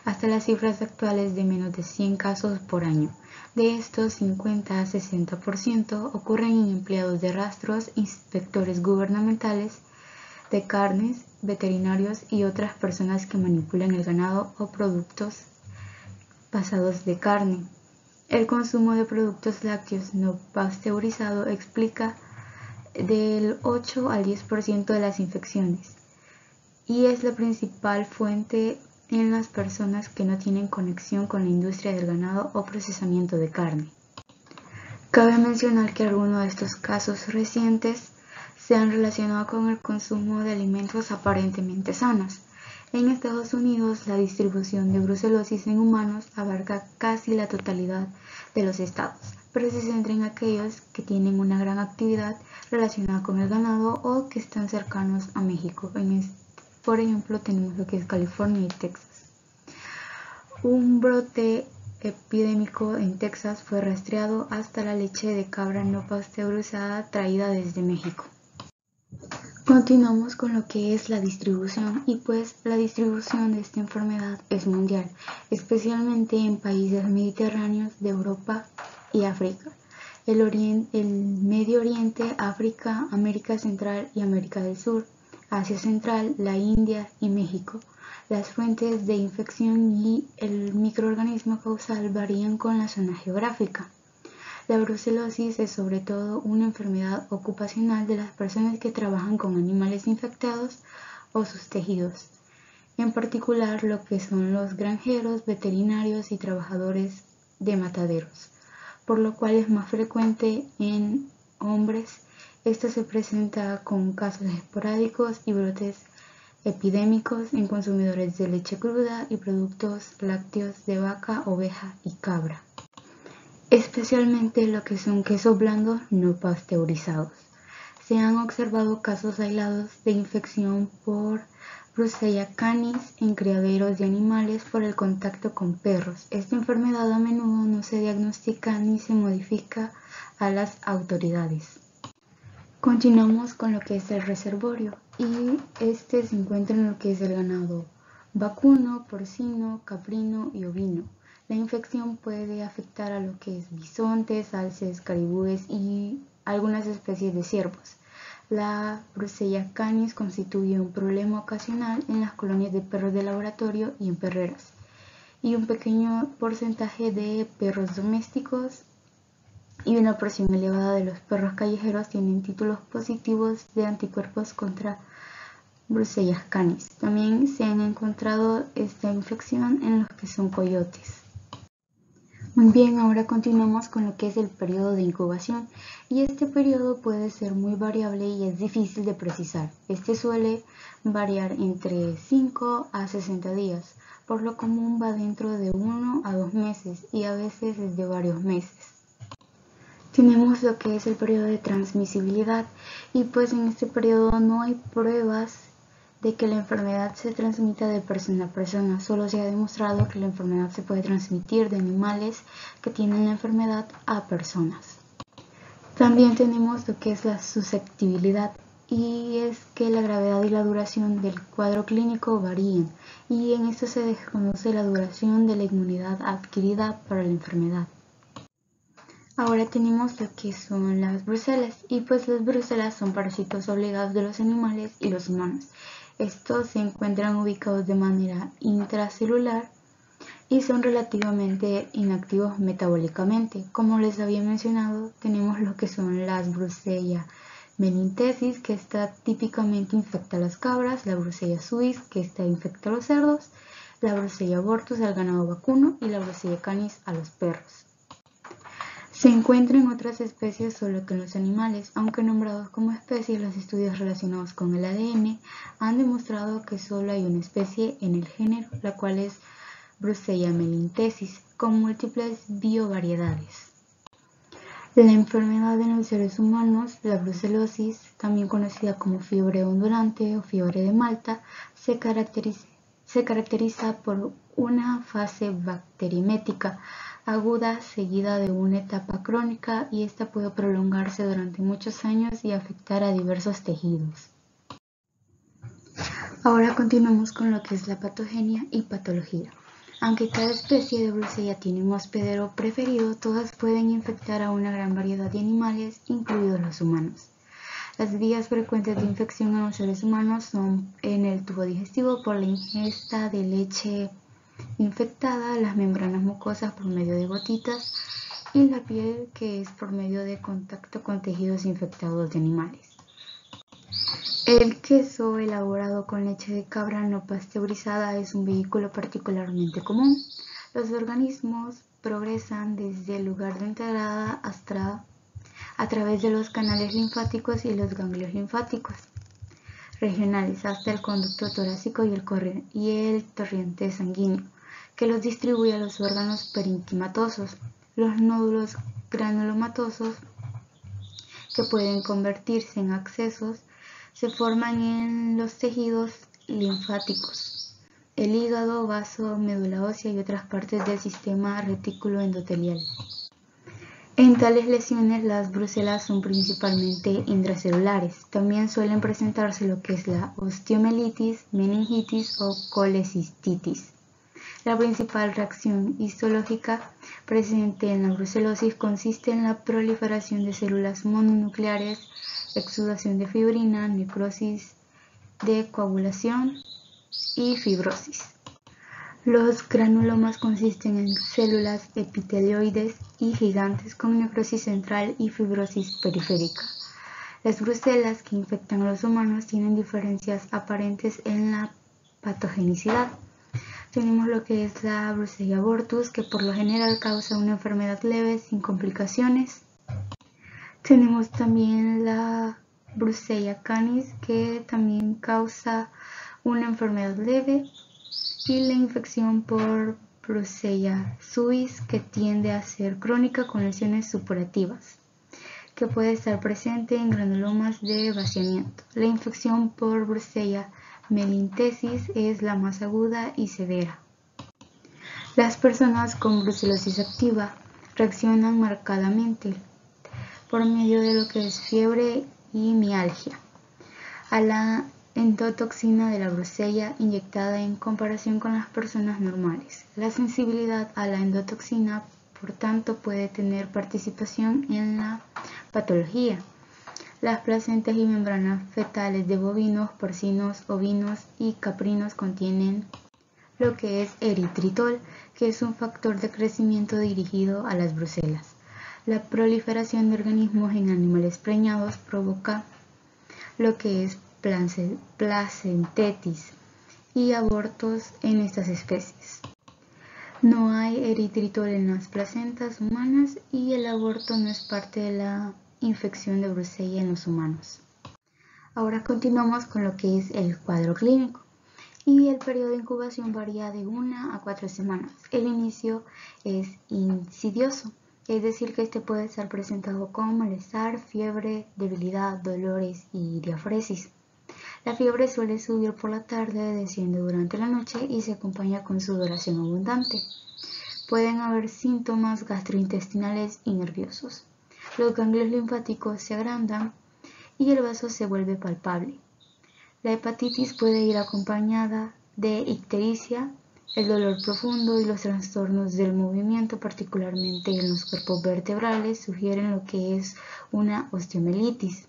hasta las cifras actuales de menos de 100 casos por año. De estos, 50 a 60% ocurren en empleados de rastros, inspectores gubernamentales de carnes, veterinarios y otras personas que manipulan el ganado o productos pasados de carne. El consumo de productos lácteos no pasteurizados explica del 8 al 10% de las infecciones y es la principal fuente en las personas que no tienen conexión con la industria del ganado o procesamiento de carne. Cabe mencionar que algunos de estos casos recientes se han relacionado con el consumo de alimentos aparentemente sanos. En Estados Unidos, la distribución de brucelosis en humanos abarca casi la totalidad de los estados, pero se centra en aquellos que tienen una gran actividad relacionada con el ganado o que están cercanos a México. Por ejemplo, tenemos lo que es California y Texas. Un brote epidémico en Texas fue rastreado hasta la leche de cabra no pasteurizada traída desde México. Continuamos con lo que es la distribución y pues la distribución de esta enfermedad es mundial, especialmente en países mediterráneos de Europa y África, el Medio Oriente, África, América Central y América del Sur, Asia Central, la India y México. Las fuentes de infección y el microorganismo causal varían con la zona geográfica. La brucelosis es sobre todo una enfermedad ocupacional de las personas que trabajan con animales infectados o sus tejidos, en particular lo que son los granjeros, veterinarios y trabajadores de mataderos, por lo cual es más frecuente en hombres. Esto se presenta con casos esporádicos y brotes epidémicos en consumidores de leche cruda y productos lácteos de vaca, oveja y cabra, especialmente lo que son quesos blandos no pasteurizados. Se han observado casos aislados de infección por Brucella canis en criaderos de animales por el contacto con perros. Esta enfermedad a menudo no se diagnostica ni se modifica a las autoridades. Continuamos con lo que es el reservorio, y este se encuentra en lo que es el ganado vacuno, porcino, caprino y ovino. La infección puede afectar a lo que es bisontes, alces, caribúes y algunas especies de ciervos. La Brucella canis constituye un problema ocasional en las colonias de perros de laboratorio y en perreras, y un pequeño porcentaje de perros domésticos y una porción elevada de los perros callejeros tienen títulos positivos de anticuerpos contra Brucella canis. También se han encontrado esta infección en los que son coyotes. Muy bien, ahora continuamos con lo que es el periodo de incubación, y este periodo puede ser muy variable y es difícil de precisar. Este suele variar entre 5 a 60 días, por lo común va dentro de 1 a 2 meses y a veces es de varios meses. Tenemos lo que es el periodo de transmisibilidad, y pues en este periodo no hay pruebas de que la enfermedad se transmita de persona a persona. Solo se ha demostrado que la enfermedad se puede transmitir de animales que tienen la enfermedad a personas. También tenemos lo que es la susceptibilidad, y es que la gravedad y la duración del cuadro clínico varían, y en esto se desconoce la duración de la inmunidad adquirida para la enfermedad. Ahora tenemos lo que son las brucelas, y pues las brucelas son parásitos obligados de los animales y los humanos. Estos se encuentran ubicados de manera intracelular y son relativamente inactivos metabólicamente. Como les había mencionado, tenemos lo que son las Brucella menintesis, que esta típicamente infecta a las cabras, la Brucella suis, que esta infecta a los cerdos, la Brucella abortus al ganado vacuno y la Brucella canis a los perros. Se encuentra en otras especies solo que en los animales, aunque nombrados como especies, los estudios relacionados con el ADN han demostrado que solo hay una especie en el género, la cual es Brucella menintesis, con múltiples biovariedades. La enfermedad en los seres humanos, la brucelosis, también conocida como fiebre ondulante o fiebre de Malta, se caracteriza por una fase bacterimética aguda seguida de una etapa crónica, y esta puede prolongarse durante muchos años y afectar a diversos tejidos. Ahora continuamos con lo que es la patogenia y patología. Aunque cada especie de Brucella tiene un hospedero preferido, todas pueden infectar a una gran variedad de animales, incluidos los humanos. Las vías frecuentes de infección en los seres humanos son en el tubo digestivo por la ingesta de leche infectada, las membranas mucosas por medio de gotitas, y la piel, que es por medio de contacto con tejidos infectados de animales. El queso elaborado con leche de cabra no pasteurizada es un vehículo particularmente común. Los organismos progresan desde el lugar de entrada hasta a través de los canales linfáticos y los ganglios linfáticos regionales hasta el conducto torácico y el torrente sanguíneo, que los distribuye a los órganos parenquimatosos. Los nódulos granulomatosos, que pueden convertirse en abscesos, se forman en los tejidos linfáticos, el hígado, vaso, médula ósea y otras partes del sistema reticuloendotelial. En tales lesiones, las brucelas son principalmente intracelulares. También suelen presentarse lo que es la osteomielitis, meningitis o colecistitis. La principal reacción histológica presente en la brucelosis consiste en la proliferación de células mononucleares, exudación de fibrina, necrosis de coagulación y fibrosis. Los granulomas consisten en células epitelioides y gigantes con necrosis central y fibrosis periférica. Las brucelas que infectan a los humanos tienen diferencias aparentes en la patogenicidad. Tenemos lo que es la Brucella abortus, que por lo general causa una enfermedad leve sin complicaciones. Tenemos también la Brucella canis, que también causa una enfermedad leve, y la infección por Brucella suis, que tiende a ser crónica con lesiones supurativas, que puede estar presente en granulomas de vaciamiento. La infección por Brucella melintesis es la más aguda y severa. Las personas con brucelosis activa reaccionan marcadamente por medio de lo que es fiebre y mialgia a la endotoxina de la brucella inyectada en comparación con las personas normales. La sensibilidad a la endotoxina, por tanto, puede tener participación en la patología. Las placentas y membranas fetales de bovinos, porcinos, ovinos y caprinos contienen lo que es eritritol, que es un factor de crecimiento dirigido a las brucelas. La proliferación de organismos en animales preñados provoca lo que es placentitis y abortos en estas especies. No hay eritritol en las placentas humanas y el aborto no es parte de la infección de brucella en los humanos. Ahora continuamos con lo que es el cuadro clínico. Y el periodo de incubación varía de 1 a 4 semanas. El inicio es insidioso, es decir que este puede estar presentado con malestar, fiebre, debilidad, dolores y diafresis. La fiebre suele subir por la tarde, desciende durante la noche y se acompaña con sudoración abundante. Pueden haber síntomas gastrointestinales y nerviosos. Los ganglios linfáticos se agrandan y el vaso se vuelve palpable. La hepatitis puede ir acompañada de ictericia, el dolor profundo y los trastornos del movimiento, particularmente en los cuerpos vertebrales, sugieren lo que es una osteomielitis.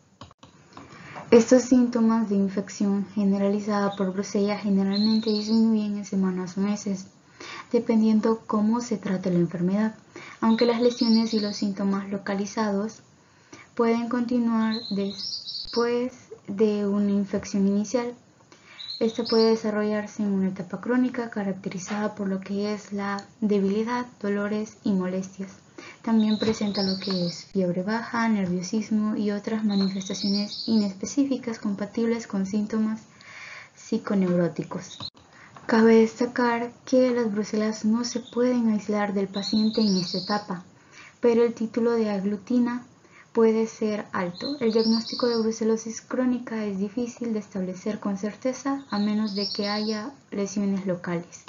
Estos síntomas de infección generalizada por brucella generalmente disminuyen en semanas o meses, dependiendo cómo se trate la enfermedad, aunque las lesiones y los síntomas localizados pueden continuar después de una infección inicial. Esta puede desarrollarse en una etapa crónica caracterizada por lo que es la debilidad, dolores y molestias. También presenta lo que es fiebre baja, nerviosismo y otras manifestaciones inespecíficas compatibles con síntomas psiconeuróticos. Cabe destacar que las brucelas no se pueden aislar del paciente en esta etapa, pero el título de aglutina puede ser alto. El diagnóstico de brucelosis crónica es difícil de establecer con certeza a menos de que haya lesiones locales.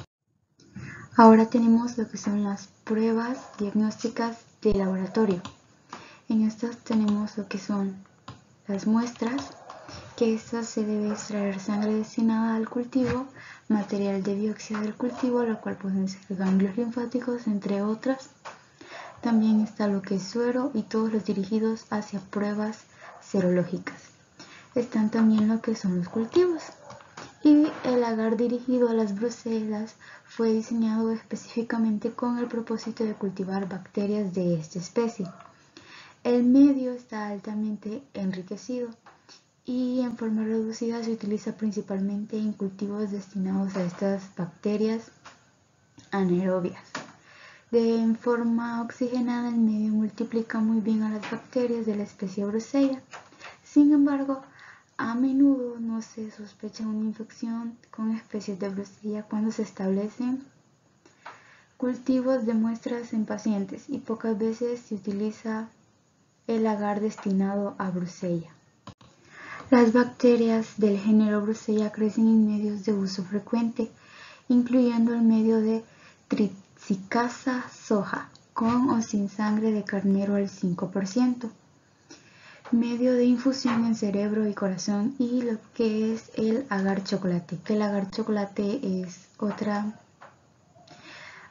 Ahora tenemos lo que son las pruebas diagnósticas de laboratorio. En estas tenemos lo que son las muestras, que estas se debe extraer sangre destinada al cultivo, material de biopsia del cultivo, lo cual pueden ser ganglios linfáticos, entre otras. También está lo que es suero y todos los dirigidos hacia pruebas serológicas. Están también lo que son los cultivos. Y el agar dirigido a las brucelas fue diseñado específicamente con el propósito de cultivar bacterias de esta especie. El medio está altamente enriquecido y en forma reducida se utiliza principalmente en cultivos destinados a estas bacterias anaerobias. En forma oxigenada, el medio multiplica muy bien a las bacterias de la especie Brucella. Sin embargo, a menudo no se sospecha una infección con especies de Brucella cuando se establecen cultivos de muestras en pacientes y pocas veces se utiliza el agar destinado a Brucella. Las bacterias del género Brucella crecen en medios de uso frecuente, incluyendo el medio de Triticasa soja, con o sin sangre de carnero al 5%, medio de infusión en cerebro y corazón y lo que es el agar chocolate. El agar chocolate es otra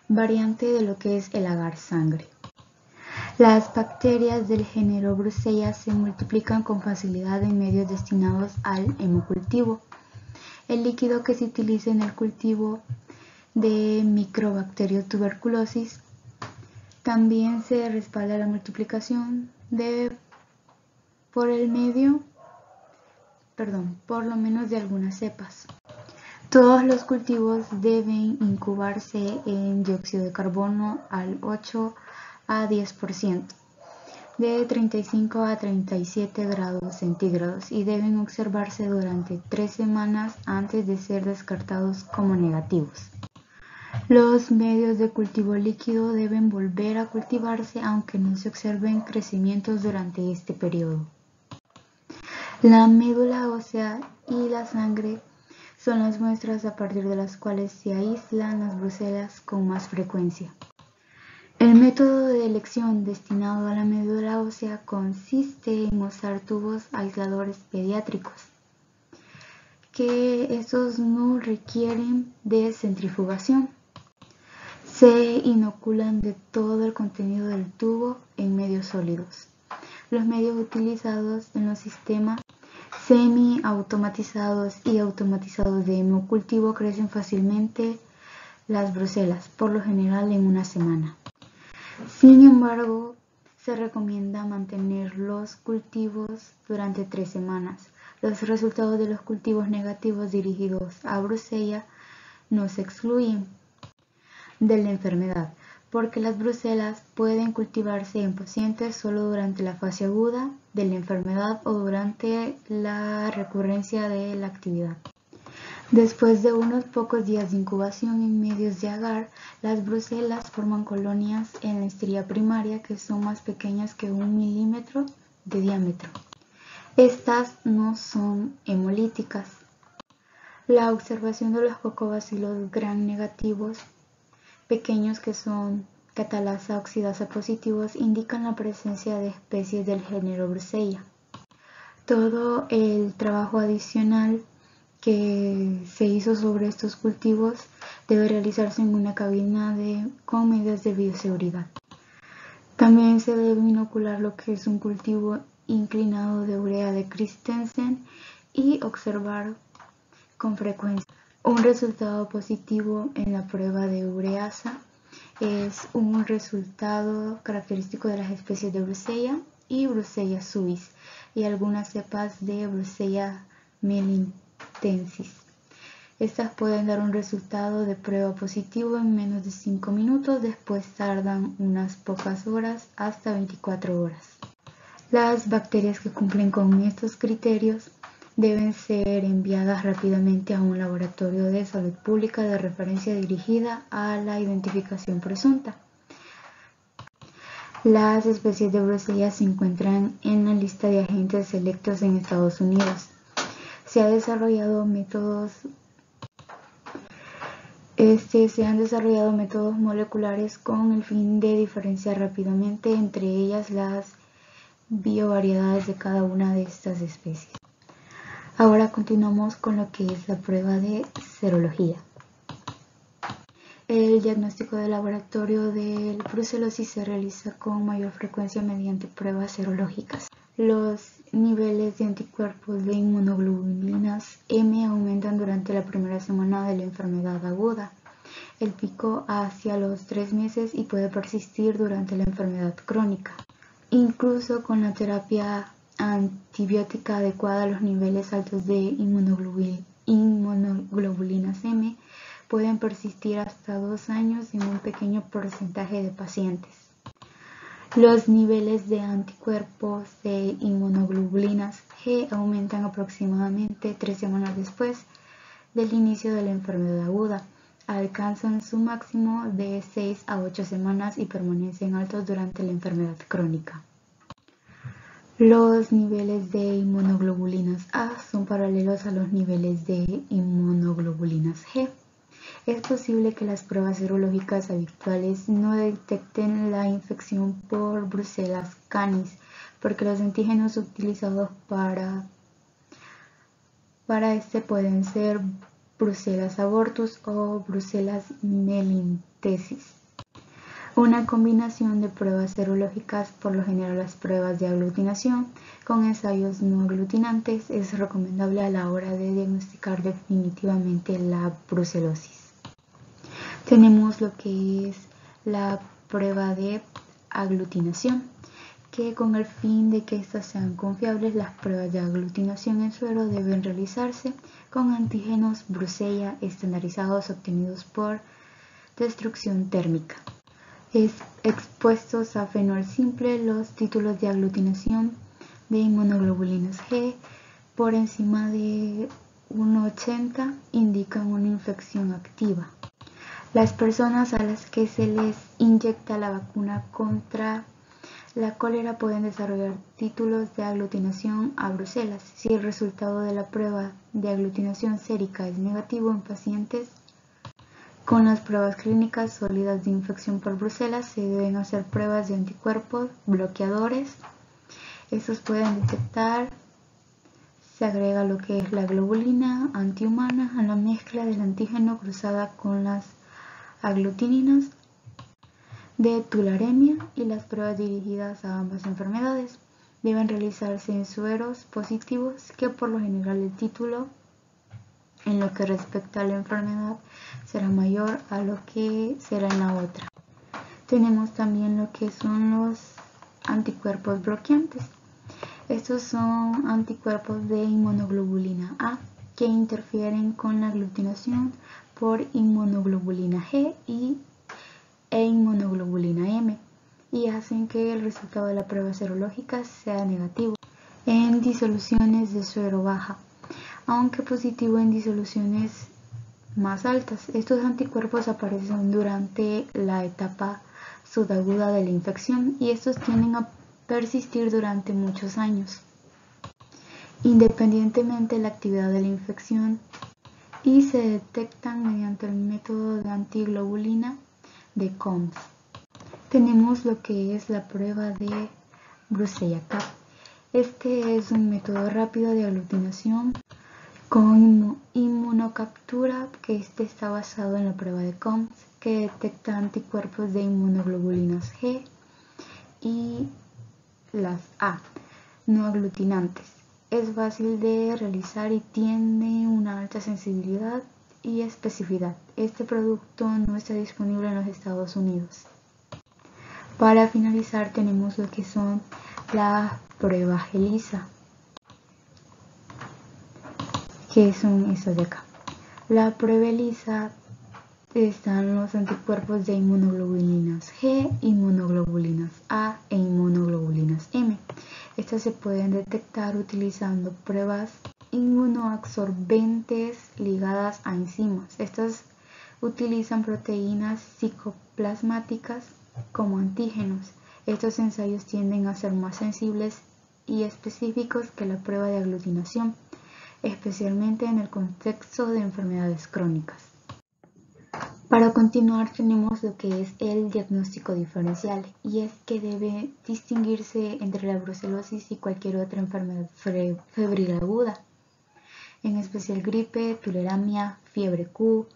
variante de lo que es el agar sangre. Las bacterias del género Brucella se multiplican con facilidad en medios destinados al hemocultivo. El líquido que se utiliza en el cultivo de Microbacterium tuberculosis también se respalda la multiplicación por lo menos de algunas cepas. Todos los cultivos deben incubarse en dióxido de carbono al 8 a 10%, de 35 a 37 grados centígrados y deben observarse durante 3 semanas antes de ser descartados como negativos. Los medios de cultivo líquido deben volver a cultivarse aunque no se observen crecimientos durante este periodo. La médula ósea y la sangre son las muestras a partir de las cuales se aíslan las brucelas con más frecuencia. El método de elección destinado a la médula ósea consiste en usar tubos aisladores pediátricos, que estos no requieren de centrifugación. Se inoculan de todo el contenido del tubo en medios sólidos. Los medios utilizados en los sistemas semi-automatizados y automatizados de hemocultivo crecen fácilmente las brucelas, por lo general en una semana. Sin embargo, se recomienda mantener los cultivos durante 3 semanas. Los resultados de los cultivos negativos dirigidos a Brucella no se excluyen de la enfermedad, porque las brucelas pueden cultivarse en pacientes solo durante la fase aguda de la enfermedad o durante la recurrencia de la actividad. Después de unos pocos días de incubación en medios de agar, las brucelas forman colonias en la estría primaria que son más pequeñas que 1 milímetro de diámetro. Estas no son hemolíticas. La observación de los cocobacilos gram negativos pequeños que son catalasa oxidasa positivos indican la presencia de especies del género Brucella. Todo el trabajo adicional que se hizo sobre estos cultivos debe realizarse en una cabina con medidas de bioseguridad. También se debe inocular lo que es un cultivo inclinado de urea de Christensen y observar con frecuencia. Un resultado positivo en la prueba de ureasa es un resultado característico de las especies de Brucella y Brucella suis y algunas cepas de Brucella melintensis. Estas pueden dar un resultado de prueba positivo en menos de 5 minutos, después tardan unas pocas horas hasta 24 horas. Las bacterias que cumplen con estos criterios deben ser enviadas rápidamente a un laboratorio de salud pública de referencia dirigida a la identificación presunta. Las especies de Brucella se encuentran en la lista de agentes selectos en Estados Unidos. Se han desarrollado métodos moleculares con el fin de diferenciar rápidamente entre ellas las biovariedades de cada una de estas especies. Ahora continuamos con lo que es la prueba de serología. El diagnóstico de laboratorio del brucelosis se realiza con mayor frecuencia mediante pruebas serológicas. Los niveles de anticuerpos de inmunoglobulinas M aumentan durante la primera semana de la enfermedad aguda. El pico hacia los 3 meses y puede persistir durante la enfermedad crónica. Incluso con la terapia antibiótica adecuada, los niveles altos de inmunoglobulinas M pueden persistir hasta 2 años en un pequeño porcentaje de pacientes. Los niveles de anticuerpos de inmunoglobulinas G aumentan aproximadamente 3 semanas después del inicio de la enfermedad aguda. Alcanzan su máximo de 6 a 8 semanas y permanecen altos durante la enfermedad crónica. Los niveles de inmunoglobulinas A son paralelos a los niveles de inmunoglobulinas G. Es posible que las pruebas serológicas habituales no detecten la infección por Brucella canis, porque los antígenos utilizados para este pueden ser Brucella abortus o Brucella melintensis. Una combinación de pruebas serológicas, por lo general las pruebas de aglutinación, con ensayos no aglutinantes es recomendable a la hora de diagnosticar definitivamente la brucelosis. Tenemos lo que es la prueba de aglutinación, que con el fin de que éstas sean confiables, las pruebas de aglutinación en suero deben realizarse con antígenos Brucella estandarizados obtenidos por destrucción térmica. Expuestos a fenol simple, los títulos de aglutinación de inmunoglobulinas G por encima de 1,80 indican una infección activa. Las personas a las que se les inyecta la vacuna contra la cólera pueden desarrollar títulos de aglutinación a Bruselas. Si el resultado de la prueba de aglutinación sérica es negativo en pacientes con las pruebas clínicas sólidas de infección por Bruselas, se deben hacer pruebas de anticuerpos bloqueadores. Estos pueden detectar, se agrega lo que es la globulina antihumana a la mezcla del antígeno cruzada con las aglutininas de tularemia, y las pruebas dirigidas a ambas enfermedades deben realizarse en sueros positivos, que por lo general el título en lo que respecta a la enfermedad será mayor a lo que será en la otra. Tenemos también lo que son los anticuerpos bloqueantes. Estos son anticuerpos de inmunoglobulina A que interfieren con la aglutinación por inmunoglobulina G e inmunoglobulina M y hacen que el resultado de la prueba serológica sea negativo en disoluciones de suero baja, aunque positivo en disoluciones más altas. Estos anticuerpos aparecen durante la etapa subaguda de la infección y estos tienden a persistir durante muchos años, independientemente de la actividad de la infección, y se detectan mediante el método de antiglobulina de Combs. Tenemos lo que es la prueba de Brucella-Cap. Este es un método rápido de aglutinación con inmunocaptura que está basado en la prueba de Combs, que detecta anticuerpos de inmunoglobulinas G y las A no aglutinantes. Es fácil de realizar y tiene una alta sensibilidad y especificidad. Este producto no está disponible en los Estados Unidos. Para finalizar tenemos lo que son la prueba ELISA, que son estas de acá. La prueba ELISA están los anticuerpos de inmunoglobulinas G, inmunoglobulinas A e inmunoglobulinas M. Estas se pueden detectar utilizando pruebas inmunoabsorbentes ligadas a enzimas. Estas utilizan proteínas citoplasmáticas como antígenos. Estos ensayos tienden a ser más sensibles y específicos que la prueba de aglutinación, especialmente en el contexto de enfermedades crónicas. Para continuar tenemos lo que es el diagnóstico diferencial, y es que debe distinguirse entre la brucelosis y cualquier otra enfermedad febril aguda, en especial gripe, tularemia, fiebre Q,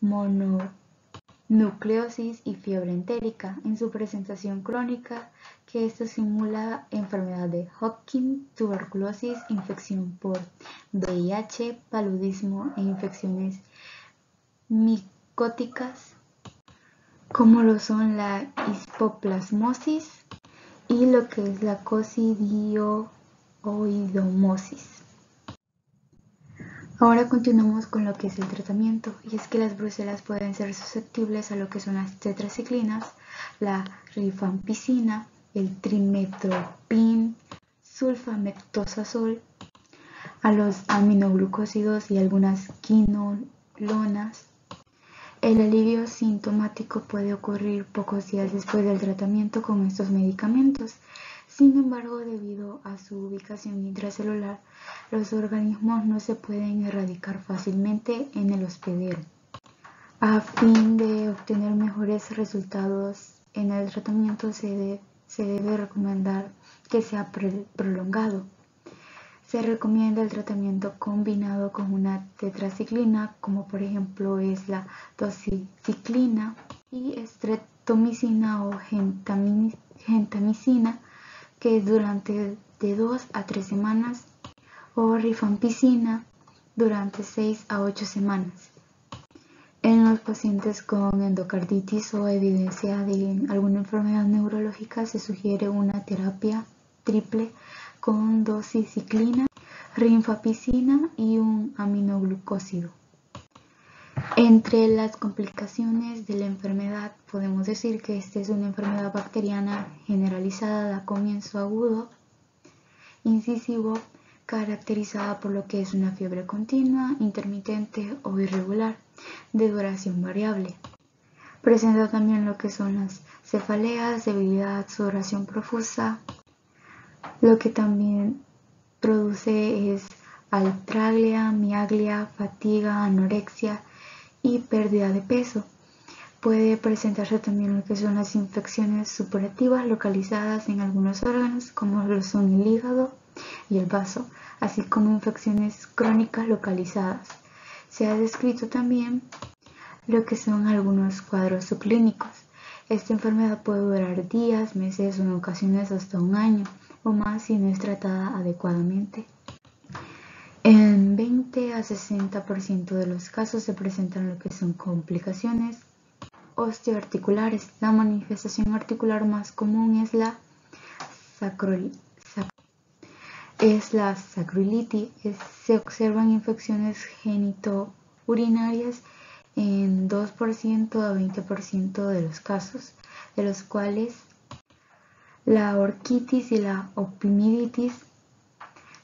mononucleosis y fiebre entérica. En su presentación crónica, que esto simula enfermedad de Hodgkin, tuberculosis, infección por VIH, paludismo e infecciones micóticas, como lo son la hispoplasmosis y lo que es la coccidioidomosis. Ahora continuamos con lo que es el tratamiento, y es que las brucelas pueden ser susceptibles a lo que son las tetraciclinas, la rifampicina, el trimetoprim, sulfametosazol, a los aminoglucósidos y algunas quinolonas. El alivio sintomático puede ocurrir pocos días después del tratamiento con estos medicamentos. Sin embargo, debido a su ubicación intracelular, los organismos no se pueden erradicar fácilmente en el hospedero. A fin de obtener mejores resultados en el tratamiento, se debe recomendar que sea prolongado. Se recomienda el tratamiento combinado con una tetraciclina, como por ejemplo es la doxiciclina y streptomicina o gentamicina, que es durante de 2 a 3 semanas, o rifampicina durante 6 a 8 semanas. En los pacientes con endocarditis o evidencia de alguna enfermedad neurológica se sugiere una terapia triple con doxiciclina, rifampicina y un aminoglucósido. Entre las complicaciones de la enfermedad podemos decir que esta es una enfermedad bacteriana generalizada de comienzo agudo, incisivo, caracterizada por lo que es una fiebre continua, intermitente o irregular, de duración variable. Presenta también lo que son las cefaleas, debilidad, sudoración profusa. Lo que también produce es artralgia, mialgia, fatiga, anorexia y pérdida de peso. Puede presentarse también lo que son las infecciones supurativas localizadas en algunos órganos, como lo son el hígado y el vaso, así como infecciones crónicas localizadas. Se ha descrito también lo que son algunos cuadros subclínicos. Esta enfermedad puede durar días, meses o en ocasiones hasta un año o más si no es tratada adecuadamente. En 20 a 60% de los casos se presentan lo que son complicaciones osteoarticulares. La manifestación articular más común es la sacroiliitis. Se observan infecciones genitourinarias en 2% a 20% de los casos, de los cuales la orquitis y la opiditis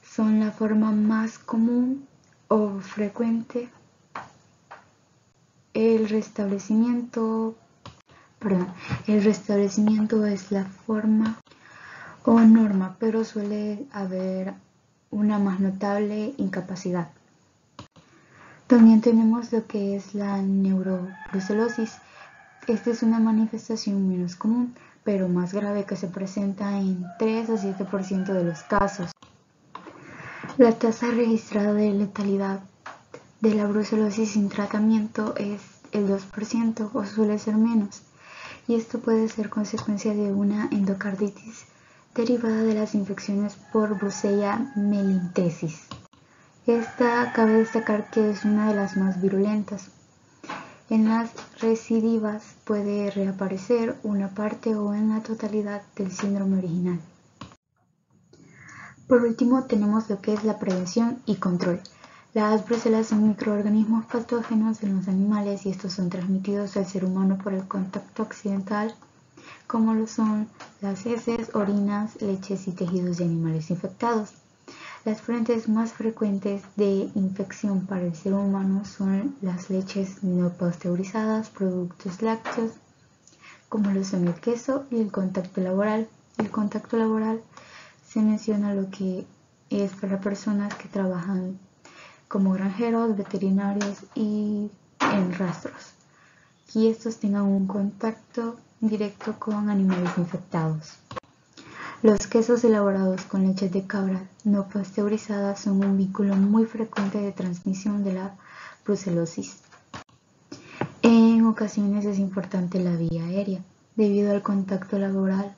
son la forma más común o frecuente. El restablecimiento es la forma o norma, pero suele haber una más notable incapacidad. También tenemos lo que es la neurobrucelosis. Esta es una manifestación menos común, pero más grave, que se presenta en 3 a 7% de los casos. La tasa registrada de letalidad de la brucelosis sin tratamiento es el 2% o suele ser menos, y esto puede ser consecuencia de una endocarditis derivada de las infecciones por Brucella melitensis. Esta cabe destacar que es una de las más virulentas. En las recidivas puede reaparecer una parte o en la totalidad del síndrome original. Por último, tenemos lo que es la prevención y control. Las brucelas son microorganismos patógenos en los animales y estos son transmitidos al ser humano por el contacto accidental, como lo son las heces, orinas, leches y tejidos de animales infectados. Las fuentes más frecuentes de infección para el ser humano son las leches no pasteurizadas, productos lácteos, como lo son el queso, y el contacto laboral. El contacto laboral se menciona lo que es para personas que trabajan como granjeros, veterinarios y en rastros, y estos tengan un contacto directo con animales infectados. Los quesos elaborados con leche de cabra no pasteurizada son un vínculo muy frecuente de transmisión de la brucelosis. En ocasiones es importante la vía aérea. Debido al contacto laboral,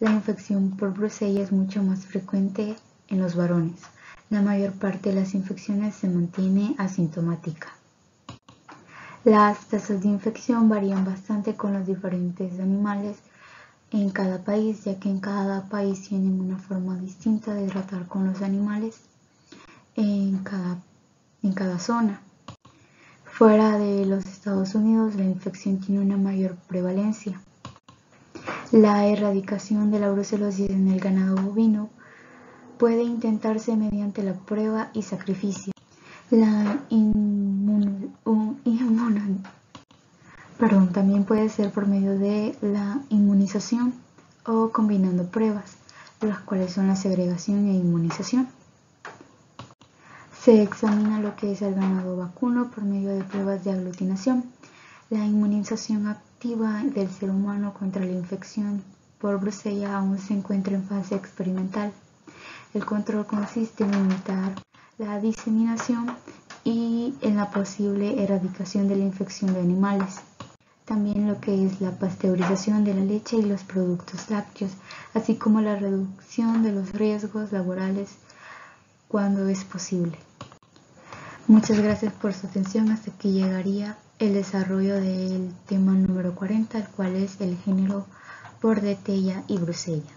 la infección por brucella es mucho más frecuente en los varones. La mayor parte de las infecciones se mantiene asintomática. Las tasas de infección varían bastante con los diferentes animales en cada país, ya que en cada país tienen una forma distinta de tratar con los animales en cada zona. Fuera de los Estados Unidos, la infección tiene una mayor prevalencia. La erradicación de la brucelosis en el ganado bovino puede intentarse mediante la prueba y sacrificio. También puede ser por medio de la inmunización o combinando pruebas, las cuales son la segregación e inmunización. Se examina lo que es el ganado vacuno por medio de pruebas de aglutinación. La inmunización activa del ser humano contra la infección por brucella aún se encuentra en fase experimental. El control consiste en limitar la diseminación y en la posible erradicación de la infección de animales. también lo que es la pasteurización de la leche y los productos lácteos, así como la reducción de los riesgos laborales cuando es posible. Muchas gracias por su atención. Hasta aquí llegaría el desarrollo del tema número 40, el cual es el género Bordetella y Brusella.